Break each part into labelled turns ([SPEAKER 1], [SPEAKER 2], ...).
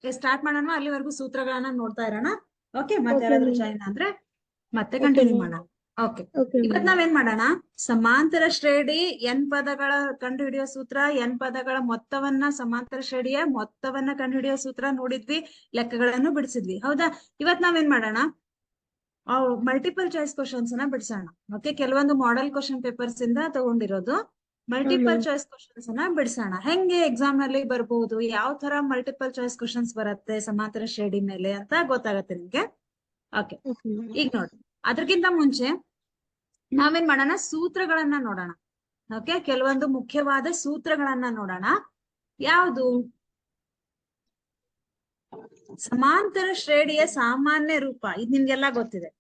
[SPEAKER 1] Start ಮಾಡೋಣ, ಅಲ್ಲಿವರೆಗೂ ಸೂತ್ರಗಳನ್ನ ನೋಡ್ತಾ ಇರೋಣ. ಓಕೆ, ಮತ್ತೆ ಯಾರಾದ್ರೂ ಜಾಯಿನ್ ಅಂದ್ರೆ ಮತ್ತೆ
[SPEAKER 2] Okay,
[SPEAKER 1] ಕಂಟಿನ್ಯೂ
[SPEAKER 2] ma'am.
[SPEAKER 1] ಮಾಡೋಣ. ಓಕೆ,
[SPEAKER 2] Okay,
[SPEAKER 1] ಇವತ್
[SPEAKER 2] ma'am.
[SPEAKER 1] ನಾವೇನ್ ಮಾಡೋಣ, ಸಮಾಂತರ ಶ್ರೇಣಿ n ಪದಗಳ ಕಂಡುಹಿಡಿಯೋ ಸೂತ್ರ, n ಪದಗಳ ಮೊತ್ತವನ್ನ, ಸಮಾಂತರ ಶ್ರೇಣಿಯ ಮೊತ್ತವನ್ನ ಕಂಡುಹಿಡಿಯೋ ಸೂತ್ರ ನೋಡಿದ್ವಿ, ಲೆಕ್ಕಗಳನ್ನು ಬಿಡಿಸಿದ್ವಿ. ಹೌದಾ? ಇವತ್ ನಾವೇನ್ ಮಾಡೋಣ, ಮಲ್ಟಿಪಲ್ ಚಾಯ್ಸ್ ಕ್ವಶನ್ಸ್ ಅನ್ನ ಬಿಡಿಸೋಣ. ಓಕೆ, ಕೆಲವೊಂದು ಮಾಡೆಲ್ ಕ್ವಶನ್ ಪೇಪರ್ಸ್ ಇಂದ ತಗೊಂಡಿರೋದು ಮಲ್ಟಿಪಲ್ ಚಾಯ್ಸ್ ಕ್ವಶನ್ಸ್ ಅನ್ನ ಬಿಡಿಸೋಣ. ಹೆಂಗೆ ಎಕ್ಸಾಮ್ ನಲ್ಲಿ ಬರ್ಬಹುದು, ಯಾವ ತರ ಮಲ್ಟಿಪಲ್ ಚಾಯ್ಸ್ ಕ್ವಶನ್ಸ್ ಬರುತ್ತೆ ಸಮಾಂತರ ಶ್ರೇಣಿ ಮೇಲೆ ಅಂತ ಗೊತ್ತಾಗತ್ತೆ ನಿಮ್ಗೆ. Okay,
[SPEAKER 2] Okay, ma'am.
[SPEAKER 1] ಈಗ ನೋಡಿ, ಅದಕ್ಕಿಂತ ಮುಂಚೆ ನಾವೇನ್ ಮಾಡೋಣ, ಸೂತ್ರಗಳನ್ನ ನೋಡೋಣ. ಓಕೆ, ಕೆಲವೊಂದು ಮುಖ್ಯವಾದ ಸೂತ್ರಗಳನ್ನ ನೋಡೋಣ. ಯಾವುದು? ಸಮಾಂತರ ಶ್ರೇಣಿಯ ಸಾಮಾನ್ಯ ರೂಪ, ಇದು ನಿಮ್ಗೆಲ್ಲ ಗೊತ್ತಿದೆ.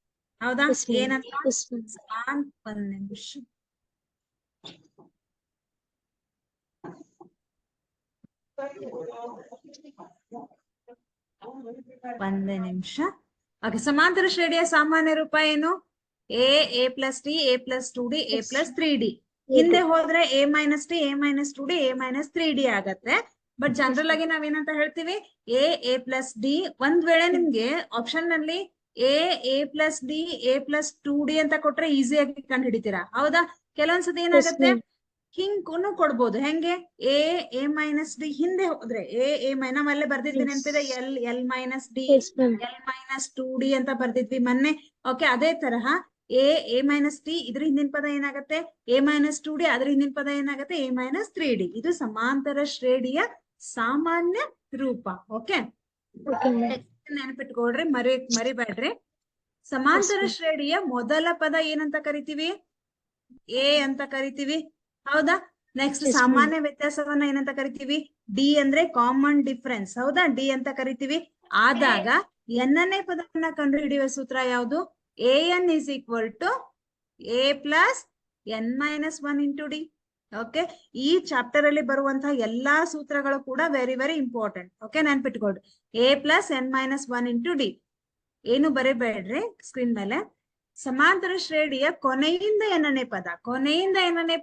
[SPEAKER 1] ಹೌದಾ?
[SPEAKER 2] Yes, ma'am.
[SPEAKER 1] ಏನಂತ?
[SPEAKER 2] Yes, ma'am.
[SPEAKER 1] ಒಂದ್ ನಿಮಿಷ. ಒಂದೇ ನಿಮಿಷ. ಓಕೆ, ಸಮಾಂತರ ಶ್ರೇಣಿಯ ಸಾಮಾನ್ಯ ರೂಪ ಏನು? A plus T, A plus 2d, A plus 3d. ಹಿಂದೆ ಹೋದ್ರೆ A minus T, A minus 2d, A minus 3d ಆಗತ್ತೆ. ಬಟ್ ಜನರಲ್ ಆಗಿ ನಾವೇನಂತ ಹೇಳ್ತೀವಿ, ಎ ಪ್ಲಸ್ ಡಿ. ಒಂದ್ ವೇಳೆ ನಿಮ್ಗೆ ಆಪ್ಷನ್ ನಲ್ಲಿ A plus D, A plus 2d ಅಂತ ಕೊಟ್ರೆ ಈಸಿಯಾಗಿ ಕಂಡು ಹಿಡಿತೀರಾ. ಹೌದಾ? ಕೆಲವೊಂದ್ಸತಿ ಏನಾಗತ್ತೆ, ಹಿಂಗೂ ಕೊಡ್ಬೋದು. ಹೆಂಗೆ? ಎ ಮೈನಸ್ ಡಿ ಹಿಂದೆ ಹೋದ್ರೆ ಎ ನಾವ್ ಅಲ್ಲೇ ಬರ್ದಿದ್ವಿ, ನೆನಪಿದೆ? L minus D, L minus 2d ಅಂತ ಬರ್ದಿದ್ವಿ ಮೊನ್ನೆ. ಓಕೆ, ಅದೇ ತರಹ ಎ ಮೈನಸ್ ಟಿ, ಇದ್ರ ಹಿಂದಿನ ಪದ ಏನಾಗತ್ತೆ ಎ ಮೈನಸ್ 2d, ಅದ್ರ ಹಿಂದಿನ ಪದ ಏನಾಗತ್ತೆ ಎ ಮೈನಸ್ 3d. ಇದು ಸಮಾಂತರ ಶ್ರೇಣಿಯ ಸಾಮಾನ್ಯ ರೂಪ. ಓಕೆ, ನೆನಪಿಟ್ಕೊಳ್ರಿ, ಮರಿಬೇಡ್ರಿ. ಸಮಾಂತರ ಶ್ರೇಣಿಯ ಮೊದಲ ಪದ ಏನಂತ ಕರಿತೀವಿ? ಎ ಅಂತ ಕರಿತೀವಿ. ಹೌದಾ? ನೆಕ್ಸ್ಟ್ ಸಾಮಾನ್ಯ ವ್ಯತ್ಯಾಸವನ್ನ ಏನಂತ ಕರಿತೀವಿ? ಡಿ ಅಂದ್ರೆ ಕಾಮನ್ ಡಿಫರೆನ್ಸ್. ಹೌದಾ? ಡಿ ಅಂತ ಕರಿತೀವಿ. ಆದಾಗ ಎನ್ನನೇ ಪದವನ್ನ ಕಂಡು ಹಿಡಿಯುವ ಸೂತ್ರ ಯಾವುದು? N is equal to a plus n minus 1 into d. Okay, ಈ ಚಾಪ್ಟರ್ ಅಲ್ಲಿ ಬರುವಂತಹ ಎಲ್ಲಾ ಸೂತ್ರಗಳು ಕೂಡ ವೆರಿ ವೆರಿ ಇಂಪಾರ್ಟೆಂಟ್. ಓಕೆ, ನೆನ್ಪಿಟ್ಕೊಳ್ರಿ. A plus n minus 1 into d. ಏನು ಬರೀಬೇಡ್ರಿ ಸ್ಕ್ರೀನ್ ಮೇಲೆ. ಸಮಾಂತರ ಶ್ರೇಣಿಯ ಕೊನೆಯಿಂದ ಎನ್ನನೇ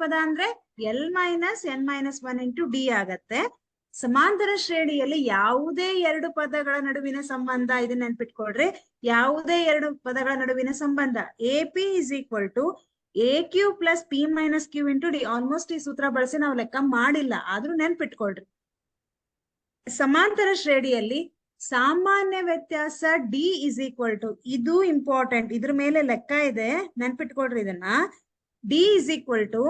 [SPEAKER 1] ಪದ ಅಂದ್ರೆ L minus N minus 1 into D ಆಗತ್ತೆ. ಸಮಾಂತರ ಶ್ರೇಣಿಯಲ್ಲಿ ಯಾವುದೇ ಎರಡು ಪದಗಳ ನಡುವಿನ ಸಂಬಂಧ, ಇದನ್ನ ನೆನ್ಪಿಟ್ಕೊಳ್ರಿ, ಯಾವುದೇ ಎರಡು ಪದಗಳ ನಡುವಿನ ಸಂಬಂಧ a p is equal to a q plus p minus q into d. Almost ಈ ಸೂತ್ರ ಬಳಸಿ ನಾವು ಲೆಕ್ಕ ಮಾಡಿಲ್ಲ, ಆದ್ರೂ ನೆನ್ಪಿಟ್ಕೊಳ್ರಿ. ಸಮಾಂತರ ಶ್ರೇಣಿಯಲ್ಲಿ ಸಾಮಾನ್ಯ ವ್ಯತ್ಯಾಸ ಡಿ ಇಸ್ ಈಕ್ವಲ್ ಟು, ಇದು ಇಂಪಾರ್ಟೆಂಟ್, ಇದ್ರ ಮೇಲೆ ಲೆಕ್ಕ ಇದೆ, ನೆನ್ಪಿಟ್ಕೊಳ್ರಿ ಇದನ್ನ. D is equal to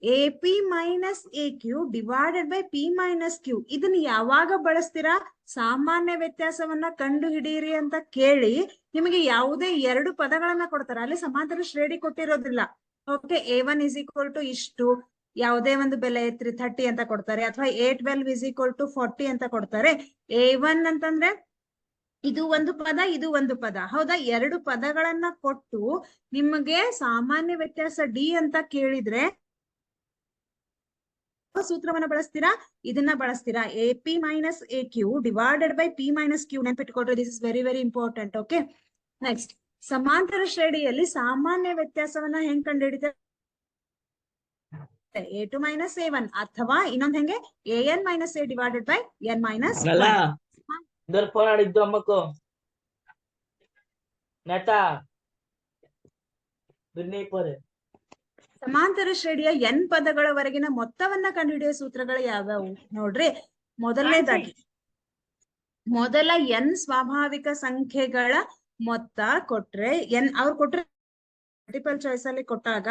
[SPEAKER 1] a p minus a q divided by p minus q. ಇದನ್ನ ಯಾವಾಗ ಬಳಸ್ತೀರಾ? ಸಾಮಾನ್ಯ ವ್ಯತ್ಯಾಸವನ್ನ ಕಂಡು ಹಿಡಿಯಿರಿ ಅಂತ ಕೇಳಿ ನಿಮಗೆ ಯಾವುದೇ ಎರಡು ಪದಗಳನ್ನ ಕೊಡ್ತಾರೆ, ಅಲ್ಲಿ ಸಮಾಂತರ ಶ್ರೇಣಿ ಕೊಟ್ಟಿರೋದಿಲ್ಲ. Okay, A1 is equal to ಇಷ್ಟು, ಯಾವುದೇ ಒಂದು ಬೆಲೆ 30 ಅಂತ ಕೊಡ್ತಾರೆ, ಅಥವಾ A12 ಇಸ್ ಈಕ್ವಲ್ ಟು 40 ಅಂತ ಕೊಡ್ತಾರೆ. A1 ಅಂತಂದ್ರೆ ಇದು ಒಂದು ಪದ, ಇದು ಒಂದು ಪದ. ಹೌದಾ? ಎರಡು ಪದಗಳನ್ನ ಕೊಟ್ಟು ನಿಮಗೆ ಸಾಮಾನ್ಯ ವ್ಯತ್ಯಾಸ ಡಿ ಅಂತ ಕೇಳಿದ್ರೆ ಸೂತ್ರವನ್ನ ಬಳಸ್ತೀರಾ? ಇದನ್ನ ಬಳಸ್ತೀರಾ, a p minus a q divided by p minus q. ನೆನ್ಪಿಟ್ಕೊಳ್ರಿ, this is very very important. Okay, next, ಸಮಾಂತರ ಶ್ರೇಣಿಯಲ್ಲಿ ಸಾಮಾನ್ಯ ವ್ಯತ್ಯಾಸವನ್ನ ಹೆಂಗ್ ಕಂಡುಹಿಡಿತಾರೆ? A2 ಮೈನಸ್ A1, ಅಥವಾ ಇನ್ನೊಂದ್ ಹೆಂಗೆ, AN minus A divided by N minus 1.
[SPEAKER 3] Phone ಆಡಿದ್ದು ಅಮ್ಮಕ್ಕೂ
[SPEAKER 1] ಸಮಾಂತರ ಶ್ರೇಣಿಯ ಎನ್ ಪದಗಳವರೆಗಿನ ಮೊತ್ತವನ್ನ ಕಂಡುಹಿಡಿಯುವ ಸೂತ್ರಗಳು ಯಾವ್ಯಾವು ನೋಡ್ರಿ. ಮೊದಲನೇದಾಗಿ, ಮೊದಲ ಎನ್ ಸ್ವಾಭಾವಿಕ ಸಂಖ್ಯೆಗಳ ಮೊತ್ತ ಕೊಟ್ರೆ, ಅವ್ರು ಕೊಟ್ರೆ ಮಲ್ಟಿಪಲ್ ಚಾಯ್ಸ್ ಅಲ್ಲಿ ಕೊಟ್ಟಾಗ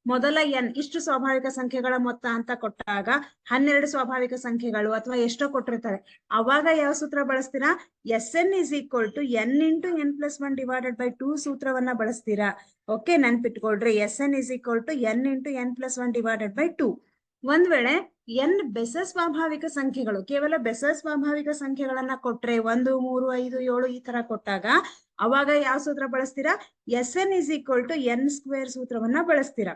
[SPEAKER 1] ಮೊದಲ ಎನ್ ಇಷ್ಟು ಸ್ವಾಭಾವಿಕ ಸಂಖ್ಯೆಗಳ ಮೊತ್ತ ಅಂತ ಕೊಟ್ಟಾಗ 12 ಸ್ವಾಭಾವಿಕ ಸಂಖ್ಯೆಗಳು ಅಥವಾ ಎಷ್ಟೋ ಕೊಟ್ಟಿರ್ತಾರೆ, ಅವಾಗ ಯಾವ ಸೂತ್ರ ಬಳಸ್ತೀರಾ? S n is equal to n into n plus 1 divided by 2 ಸೂತ್ರವನ್ನ ಬಳಸ್ತೀರಾ. ಓಕೆ, ನೆನ್ಪಿಟ್ಕೊಳ್ರಿ, s n is equal to n into n plus 1 divided by 2. ಒಂದ್ ವೇಳೆ ಎನ್ ಬೆಸ ಸ್ವಾಭಾವಿಕ ಸಂಖ್ಯೆಗಳು, ಕೇವಲ ಬೆಸ ಸ್ವಾಭಾವಿಕ ಸಂಖ್ಯೆಗಳನ್ನ ಕೊಟ್ರೆ 1, 3, 5, 7 ಈ ತರ ಕೊಟ್ಟಾಗ ಅವಾಗ ಯಾವ ಸೂತ್ರ ಬಳಸ್ತೀರಾ? S n is equal to n square ಸೂತ್ರವನ್ನ ಬಳಸ್ತೀರಾ.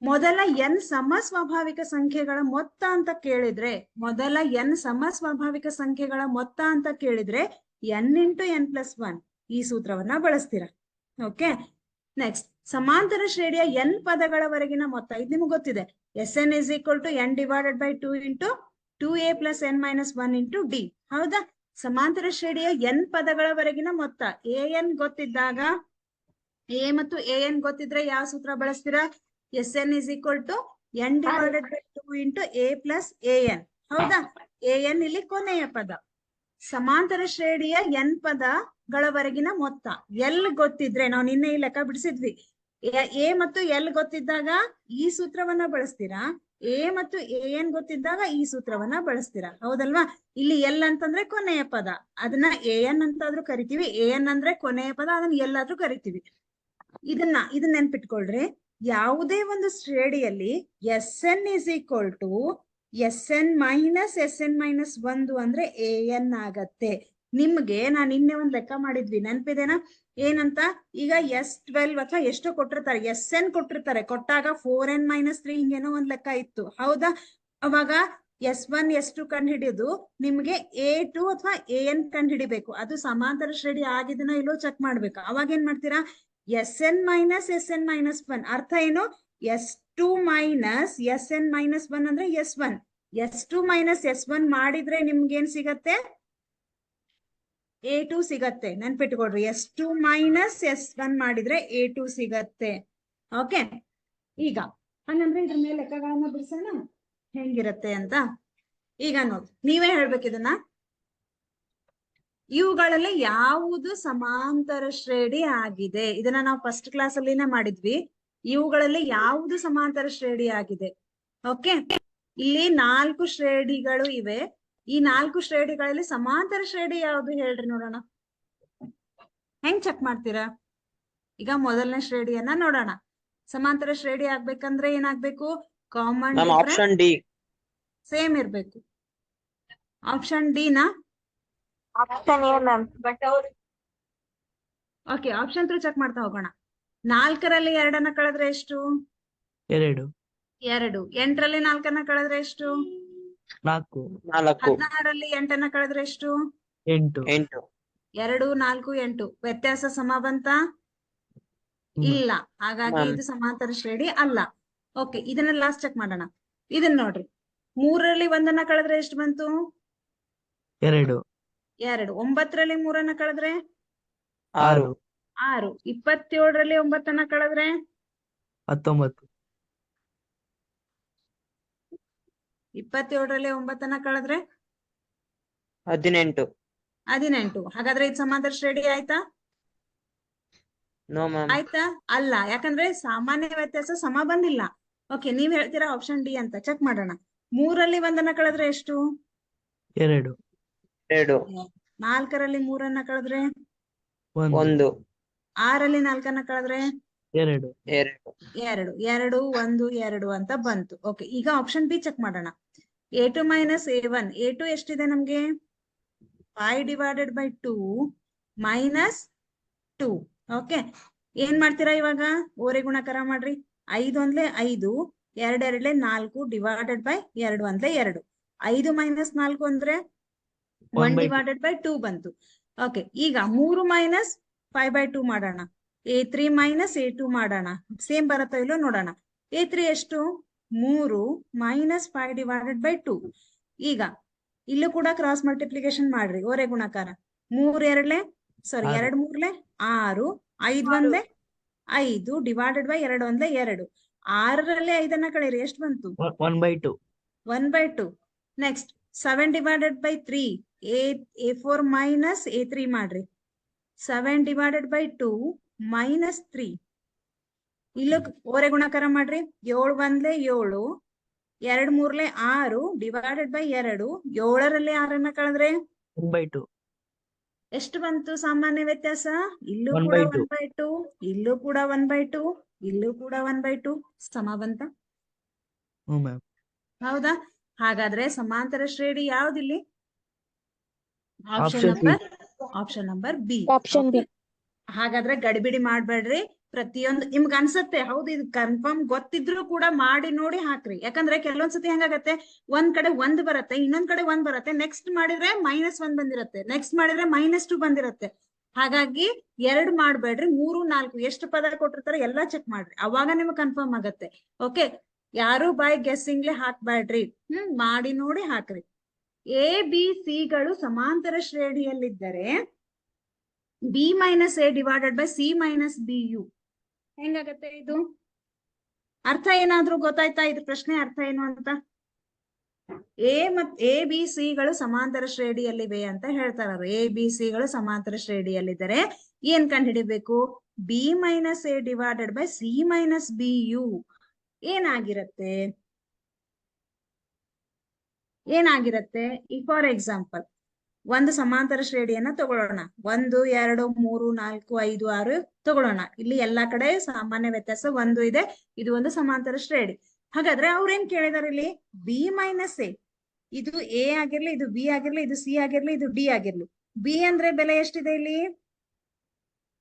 [SPEAKER 1] ಮೊದಲ ಎನ್ ಸಮ ಸ್ವಾಭಾವಿಕ ಸಂಖ್ಯೆಗಳ ಮೊತ್ತ ಅಂತ ಕೇಳಿದ್ರೆ, ಮೊದಲ ಎನ್ ಸಮ ಸ್ವಾಭಾವಿಕ ಸಂಖ್ಯೆಗಳ ಮೊತ್ತ ಅಂತ ಕೇಳಿದ್ರೆ ಎನ್ ಇಂಟು ಎನ್ ಪ್ಲಸ್ 1 ಈ ಸೂತ್ರವನ್ನ ಬಳಸ್ತೀರಾ. ಓಕೆ, ನೆಕ್ಸ್ಟ್, ಸಮಾಂತರ ಶ್ರೇಣಿಯ ಎನ್ ಪದಗಳವರೆಗಿನ ಮೊತ್ತ, ಇದು ನಿಮ್ಗೆ ಗೊತ್ತಿದೆ. S n is equal to n divided by 2 into 2a plus n minus 1 into d. ಹೌದಾ? ಸಮಾಂತರ ಶ್ರೇಣಿಯ n ಪದಗಳವರೆಗಿನ ಮೊತ್ತ. an ಗೊತ್ತಿದ್ದಾಗ, a ಮತ್ತು an ಗೊತ್ತಿದ್ರೆ ಯಾವ ಸೂತ್ರ ಬಳಸ್ತೀರಾ? Sn is equal to n divided by 2 into a plus an. ಹೌದಾ? an ಇಲ್ಲಿ ಕೊನೆಯ ಪದ. ಸಮಾಂತರ ಶ್ರೇಣಿಯ n ಪದಗಳವರೆಗಿನ ಮೊತ್ತ l ಗೊತ್ತಿದ್ರೆ, ನಾವು ನಿನ್ನೆ ಈ ಲೆಕ್ಕ ಬಿಡಿಸಿದ್ವಿ. a ಮತ್ತು l ಗೊತ್ತಿದ್ದಾಗ ಈ ಸೂತ್ರವನ್ನ ಬಳಸ್ತೀರಾ, a ಮತ್ತು an ಗೊತ್ತಿದ್ದಾಗ ಈ ಸೂತ್ರವನ್ನ ಬಳಸ್ತೀರಾ. ಹೌದಲ್ವಾ? ಇಲ್ಲಿ l ಅಂತಂದ್ರೆ ಕೊನೆಯ ಪದ, ಅದನ್ನ an ಅಂತಾದ್ರೂ ಕರಿತೀವಿ, an ಅಂದ್ರೆ ಕೊನೆಯ ಪದ, ಅದನ್ನ ಎಲ್ಲಾದ್ರೂ ಕರಿತೀವಿ. ಇದನ್ನ ನೆನ್ಪಿಟ್ಕೊಳ್ರಿ. ಯಾವುದೇ ಒಂದು ಶ್ರೇಣಿಯಲ್ಲಿ Sn is equal to Sn minus 1 ಅಂದ್ರೆ an ಆಗತ್ತೆ. ನಿಮ್ಗೆ ನಾನು ನಿನ್ನೆ ಒಂದ್ ಲೆಕ್ಕ ಮಾಡಿದ್ವಿ, ನೆನ್ಪಿದೇನಾ? ಏನಂತ? ಈಗ S12 ಅಥವಾ ಎಷ್ಟೋ ಕೊಟ್ಟಿರ್ತಾರೆ, Sn ಕೊಟ್ಟಿರ್ತಾರೆ, ಕೊಟ್ಟಾಗ 4n - 3 ಹಿಂಗೇನೋ ಒಂದ್ ಲೆಕ್ಕ ಇತ್ತು. ಹೌದಾ? ಅವಾಗ S1 S2 ಕಂಡು ಹಿಡಿದು ನಿಮ್ಗೆ A2 ಅಥವಾ an ಕಂಡು ಹಿಡಿಬೇಕು. ಅದು ಸಮಾಂತರ ಶ್ರೇಣಿ ಆಗಿದನೋ ಇಲ್ಲೋ ಚೆಕ್ ಮಾಡ್ಬೇಕು. ಅವಾಗ ಏನ್ ಮಾಡ್ತೀರಾ? Sn minus 1 ಅರ್ಥ ಏನು? S2 minus Sn minus 1 ಅಂದ್ರೆ S1. S2 minus S1 ಮಾಡಿದ್ರೆ ನಿಮ್ಗೇನ್ ಸಿಗತ್ತೆ? A2 ಸಿಗತ್ತೆ. ನೆನ್ಪಿಟ್ಕೊಡ್ರಿ, S2 minus S1 ಮಾಡಿದ್ರೆ A2 ಸಿಗತ್ತೆ. ಓಕೆ, ಈಗ ಹಂಗಂದ್ರೆ ಇದ್ರ ಮೇಲೆ ಲೆಕ್ಕಗಳನ್ನ ಬಿಡಿಸೋಣ ಹೆಂಗಿರತ್ತೆ ಅಂತ. ಈಗ ನೋಡಿ, ನೀವೇ ಹೇಳ್ಬೇಕು ಇದನ್ನ. ಇವುಗಳಲ್ಲಿ ಯಾವುದು ಸಮಾಂತರ ಶ್ರೇಣಿ ಆಗಿದೆ? ಇದನ್ನ ನಾವು ಫಸ್ಟ್ ಕ್ಲಾಸ್ ಅಲ್ಲಿನೇ ಮಾಡಿದ್ವಿ. ಇವುಗಳಲ್ಲಿ ಯಾವುದು ಸಮಾಂತರ ಶ್ರೇಣಿ ಆಗಿದೆ? ಓಕೆ, ಇಲ್ಲಿ 4 ಶ್ರೇಣಿಗಳು ಇವೆ. ಈ 4 ಶ್ರೇಣಿಗಳಲ್ಲಿ ಸಮಾಂತರ ಶ್ರೇಣಿ ಯಾವುದು ಹೇಳ್ರಿ ನೋಡೋಣ. ಹೆಂಗ್ ಚೆಕ್ ಮಾಡ್ತೀರಾ? ಈಗ ಮೊದಲನೇ ಶ್ರೇಣಿಯನ್ನ ನೋಡೋಣ. ಸಮಾಂತರ ಶ್ರೇಣಿ ಆಗ್ಬೇಕಂದ್ರೆ ಏನಾಗ್ಬೇಕು? ಕಾಮನ್
[SPEAKER 2] ಆಪ್ಷನ್ ಡಿ
[SPEAKER 1] ಸೇಮ್ ಇರ್ಬೇಕು. ಆಪ್ಷನ್ ಡಿ ನಾ?
[SPEAKER 3] Option a ma'am.
[SPEAKER 1] Okay, option through check ಮಾಡ್ತಾ ಹೋಗೋಣ. 4ರಲ್ಲಿ 2 ಕಳೆದ್ರೆ ಎಷ್ಟು?
[SPEAKER 4] 2.
[SPEAKER 1] 2. 8ರಲ್ಲಿ 4 ಕಳೆದ್ರೆ ಎಷ್ಟು?
[SPEAKER 4] 4.
[SPEAKER 1] 16ರಲ್ಲಿ 8 ಕಳೆದ್ರೆ ಎಷ್ಟು?
[SPEAKER 4] 8.
[SPEAKER 1] 2, 4, 8 ವ್ಯತ್ಯಾಸ ಸಮ ಬಂತ? ಇಲ್ಲ. ಹಾಗಾಗಿ ಇದು ಸಮಾಂತರ ಶ್ರೇಣಿ ಅಲ್ಲ. ಓಕೆ, ಇದನ್ನ ಲಾಸ್ಟ್ ಚೆಕ್ ಮಾಡೋಣ. ಇದನ್ನ ನೋಡ್ರಿ, 3ರಲ್ಲಿ 1 ಕಳೆದ್ರೆ ಎಷ್ಟು ಬಂತು?
[SPEAKER 4] 2.
[SPEAKER 1] 9ರಲ್ಲಿ 3 ಕಳೆದ್ರೆ
[SPEAKER 4] 6.
[SPEAKER 1] 27ರಲ್ಲಿ 9 ಕಳೆದ್ರೆ
[SPEAKER 4] 19.
[SPEAKER 1] 27ರಲ್ಲಿ 9 ಕಳೆದ್ರೆ
[SPEAKER 2] 18.
[SPEAKER 1] ಹಾಗಾದ್ರೆ ಇದು ಸಮಾಂತರ ಶ್ರೇಣಿ ಆಯ್ತಾ?
[SPEAKER 2] No ma'am.
[SPEAKER 1] ಆಯ್ತಾ? ಅಲ್ಲ, ಯಾಕಂದ್ರೆ ಸಾಮಾನ್ಯ ವ್ಯತ್ಯಾಸ ಸಮ ಬಂದಿಲ್ಲ. ಓಕೆ, ನೀವ್ ಹೇಳ್ತೀರಾ ಆಪ್ಷನ್ ಡಿ ಅಂತ. ಚೆಕ್ ಮಾಡೋಣ. 3ರಲ್ಲಿ 1 ಕಳೆದ್ರೆ ಎಷ್ಟು?
[SPEAKER 4] 2.
[SPEAKER 1] 4ರಲ್ಲಿ 3 ಕಳೆದ್ರೆ
[SPEAKER 4] 1.
[SPEAKER 1] 6ರಲ್ಲಿ 4 ಕಳೆದ್ರೆ
[SPEAKER 4] 2.
[SPEAKER 1] 2. 2, 1, 2 ಅಂತ ಬಂತು. ಓಕೆ, ಈಗ ಆಪ್ಷನ್ ಬಿ ಚೆಕ್ ಮಾಡೋಣ. A2 minus A1. A2 ಎಷ್ಟಿದೆ ನಮ್ಗೆ? 5/2 minus 2. ಓಕೆ, ಏನ್ ಮಾಡ್ತೀರಾ ಇವಾಗ? ಓರೆ ಗುಣಾಕಾರ ಮಾಡ್ರಿ. 5 ಒಂದ್ಲೆ 5, 2 2 4 ಡಿವೈಡೆಡ್ ಬೈ 2 ಒಂದ್ಲೆ 2. 5 minus 4 ಅಂದ್ರೆ 1/2 ಬಂತು. ಓಕೆ, ಈಗ 3 minus 5/2 ಮಾಡೋಣ. A3 minus A2 ಮಾಡೋಣ. ಸೇಮ್ ಬರುತ್ತೋ ಇಲ್ಲೋ ನೋಡೋಣ. A3 ಎಷ್ಟು? 3 minus 5/2. ಈಗ ಇಲ್ಲೂ ಕೂಡ ಕ್ರಾಸ್ ಮಲ್ಟಿಪ್ಲಿಕೇಶನ್ ಮಾಡ್ರಿ, ಓರೆ ಗುಣಾಕಾರ. 3 2 6, 5 1 5 ಡಿವೈಡೆಡ್ ಬೈ 2 1 2. 6ರಲ್ಲಿ 5 ಕಳೀರಿ, ಎಷ್ಟು ಬಂತು? 1/2. Next 7 divided by 3. A4 minus A3 ಮಾಡ್ರಿ. 7 ಡಿವೈಡೆಡ್ ಬೈ 2 ಮೈನಸ್ 3. ಇಲ್ಲೂ ಓರೆ ಗುಣಾಕಾರ ಮಾಡ್ರಿ. 7 1 7, 2 3 6 ಡಿವೈಡೆಡ್ ಬೈ 2. 7ರಲ್ಲಿ 6 ಕಳೆದ್ರೆ
[SPEAKER 4] 1/2.
[SPEAKER 1] ಎಷ್ಟು ಬಂತು ಸಾಮಾನ್ಯ ವ್ಯತ್ಯಾಸ? ಇಲ್ಲೂ ಕೂಡ 1/2, ಇಲ್ಲೂ ಕೂಡ 1/2, ಇಲ್ಲೂ ಕೂಡ 1/2 ಸಮ ಬಂತ? ಹೌದಾ? ಹಾಗಾದ್ರೆ ಸಮಾಂತರ ಶ್ರೇಣಿ ಯಾವ್ದಿಲ್ಲಿ? Option number b.
[SPEAKER 3] Option b.
[SPEAKER 1] ಹಾಗಾದ್ರೆ ಗಡಿಬಿಡಿ ಮಾಡ್ಬೇಡ್ರಿ. ಪ್ರತಿಯೊಂದು ನಿಮ್ಗೆ ಅನ್ಸತ್ತೆ, ಹೌದು ಇದು ಕನ್ಫರ್ಮ್ ಗೊತ್ತಿದ್ರು ಕೂಡ ಮಾಡಿ ನೋಡಿ ಹಾಕ್ರಿ. ಯಾಕಂದ್ರೆ ಕೆಲವೊಂದ್ಸತಿ ಹೆಂಗಾಗತ್ತೆ, ಒಂದ್ ಕಡೆ 1 ಬರುತ್ತೆ, ಇನ್ನೊಂದ್ ಕಡೆ 1 ಬರುತ್ತೆ, ನೆಕ್ಸ್ಟ್ ಮಾಡಿದ್ರೆ -1 ಬಂದಿರತ್ತೆ, ನೆಕ್ಸ್ಟ್ ಮಾಡಿದ್ರೆ -2 ಬಂದಿರತ್ತೆ. ಹಾಗಾಗಿ 2 ಮಾಡ್ಬೇಡ್ರಿ, 3 4 ಎಷ್ಟು ಪದ ಕೊಟ್ಟಿರ್ತಾರೆ ಎಲ್ಲಾ ಚೆಕ್ ಮಾಡ್ರಿ, ಅವಾಗ ನಿಮ್ಗೆ ಕನ್ಫರ್ಮ್ ಆಗತ್ತೆ. ಓಕೆ, ಯಾರು ಬೈ ಗೆಸ್ಸಿಂಗ್ಲೆ ಹಾಕ್ಬೇಡ್ರಿ. ಮಾಡಿ ನೋಡಿ ಹಾಕ್ರಿ. ಎ ಬಿ ಸಿ ಗಳು ಸಮಾಂತರ ಶ್ರೇಣಿಯಲ್ಲಿದ್ದರೆ b minus a divided by c minus b you ಹೆಂಗಾಗತ್ತೆ ಇದು? ಅರ್ಥ ಏನಾದ್ರೂ ಗೊತ್ತಾಯ್ತಾ? ಇದು ಪ್ರಶ್ನೆ ಅರ್ಥ ಏನು ಅಂತ? ಎ ಬಿ ಸಿ ಗಳು ಸಮಾಂತರ ಶ್ರೇಣಿಯಲ್ಲಿವೆ ಅಂತ ಹೇಳ್ತಾರ. ಎ ಬಿ ಸಿ ಗಳು ಸಮಾಂತರ ಶ್ರೇಣಿಯಲ್ಲಿದ್ದರೆ ಏನ್ ಕಂಡುಹಿಡಿಬೇಕು? B minus a divided by c minus b you ಏನಾಗಿರತ್ತೆ? ಈ ಫಾರ್ ಎಕ್ಸಾಂಪಲ್ ಒಂದು ಸಮಾಂತರ ಶ್ರೇಣಿಯನ್ನ ತಗೊಳ್ಳೋಣ. 1 2 3 4 5 6 ತಗೊಳ್ಳೋಣ. ಇಲ್ಲಿ ಎಲ್ಲಾ ಕಡೆ ಸಾಮಾನ್ಯ ವ್ಯತ್ಯಾಸ 1 ಇದೆ. ಇದು ಒಂದು ಸಮಾಂತರ ಶ್ರೇಣಿ. ಹಾಗಾದ್ರೆ ಅವ್ರೇನ್ ಕೇಳಿದಾರೆ ಇಲ್ಲಿ? ಬಿ ಮೈನಸ್ ಎ, ಇದು ಎ ಆಗಿರ್ಲಿ, ಇದು ಬಿ ಆಗಿರ್ಲಿ, ಇದು ಸಿ ಆಗಿರ್ಲಿ, ಇದು ಡಿ ಆಗಿರ್ಲಿ. ಬಿ ಅಂದ್ರೆ ಬೆಲೆ ಎಷ್ಟಿದೆ ಇಲ್ಲಿ?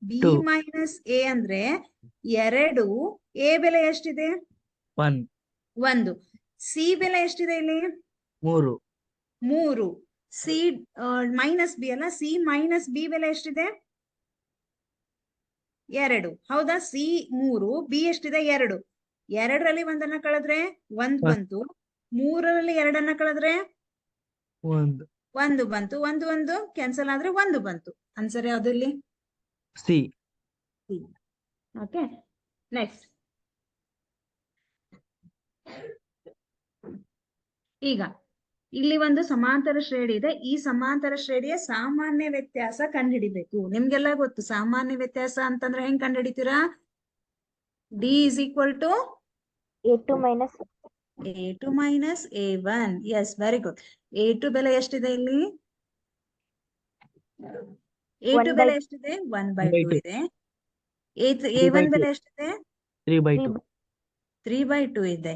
[SPEAKER 1] B
[SPEAKER 4] Two.
[SPEAKER 1] ಮೈನಸ್ ಎ ಅಂದ್ರೆ 2. ಎ ಬೆಲೆ ಎಷ್ಟಿದೆ? 1. ಸಿ ಬೆಲೆ ಎಷ್ಟಿದೆ ಇಲ್ಲಿ? 3. ಸಿ ಮೈನಸ್ ಬಿ ಅಲ್ಲ, ಸಿ ಮೈನಸ್ ಬಿ ಬೆಲೆ ಎಷ್ಟಿದೆ? 2. ಹೌದಾ? ಸಿ 3, ಬಿ ಎಷ್ಟಿದೆ? 2. 2ರಲ್ಲಿ 1 ಕಳೆದ್ರೆ 1 ಬಂತು. 3ರಲ್ಲಿ 2 ಕಳೆದ್ರೆ 1 ಬಂತು. 1 ಕ್ಯಾನ್ಸಲ್ ಆದ್ರೆ 1 ಬಂತು. ಆನ್ಸರ್ ಯಾವ್ದು ಇಲ್ಲಿ?
[SPEAKER 4] ಸಿ.
[SPEAKER 1] Okay, next. ಈಗ ಇಲ್ಲಿ ಒಂದು ಸಮಾಂತರ ಶ್ರೇಣಿ ಇದೆ. ಈ ಸಮಾಂತರ ಶ್ರೇಣಿಯ ಸಾಮಾನ್ಯ ವ್ಯತ್ಯಾಸ ಕಂಡುಹಿಡಿಬೇಕು. ನಿಮ್ಗೆಲ್ಲ ಗೊತ್ತು ಸಾಮಾನ್ಯ ವ್ಯತ್ಯಾಸ ಅಂತಂದ್ರೆ ಹೆಂಗ್ ಕಂಡುಹಿಡಿತೀರಾ? D is equal to
[SPEAKER 3] A2 minus
[SPEAKER 1] A2 minus A1. Yes, very good. A2 ಬೆಲೆ ಎಷ್ಟಿದೆ ಇಲ್ಲಿ? A2
[SPEAKER 3] 1
[SPEAKER 1] ಬೆಲೆ
[SPEAKER 3] by
[SPEAKER 1] ಎಷ್ಟಿದೆ? 1/2 ಇದೆ. A1 ಬೆಲೆ ಎಷ್ಟಿದೆ?
[SPEAKER 4] 3/2.
[SPEAKER 1] 3/2 ಇದೆ.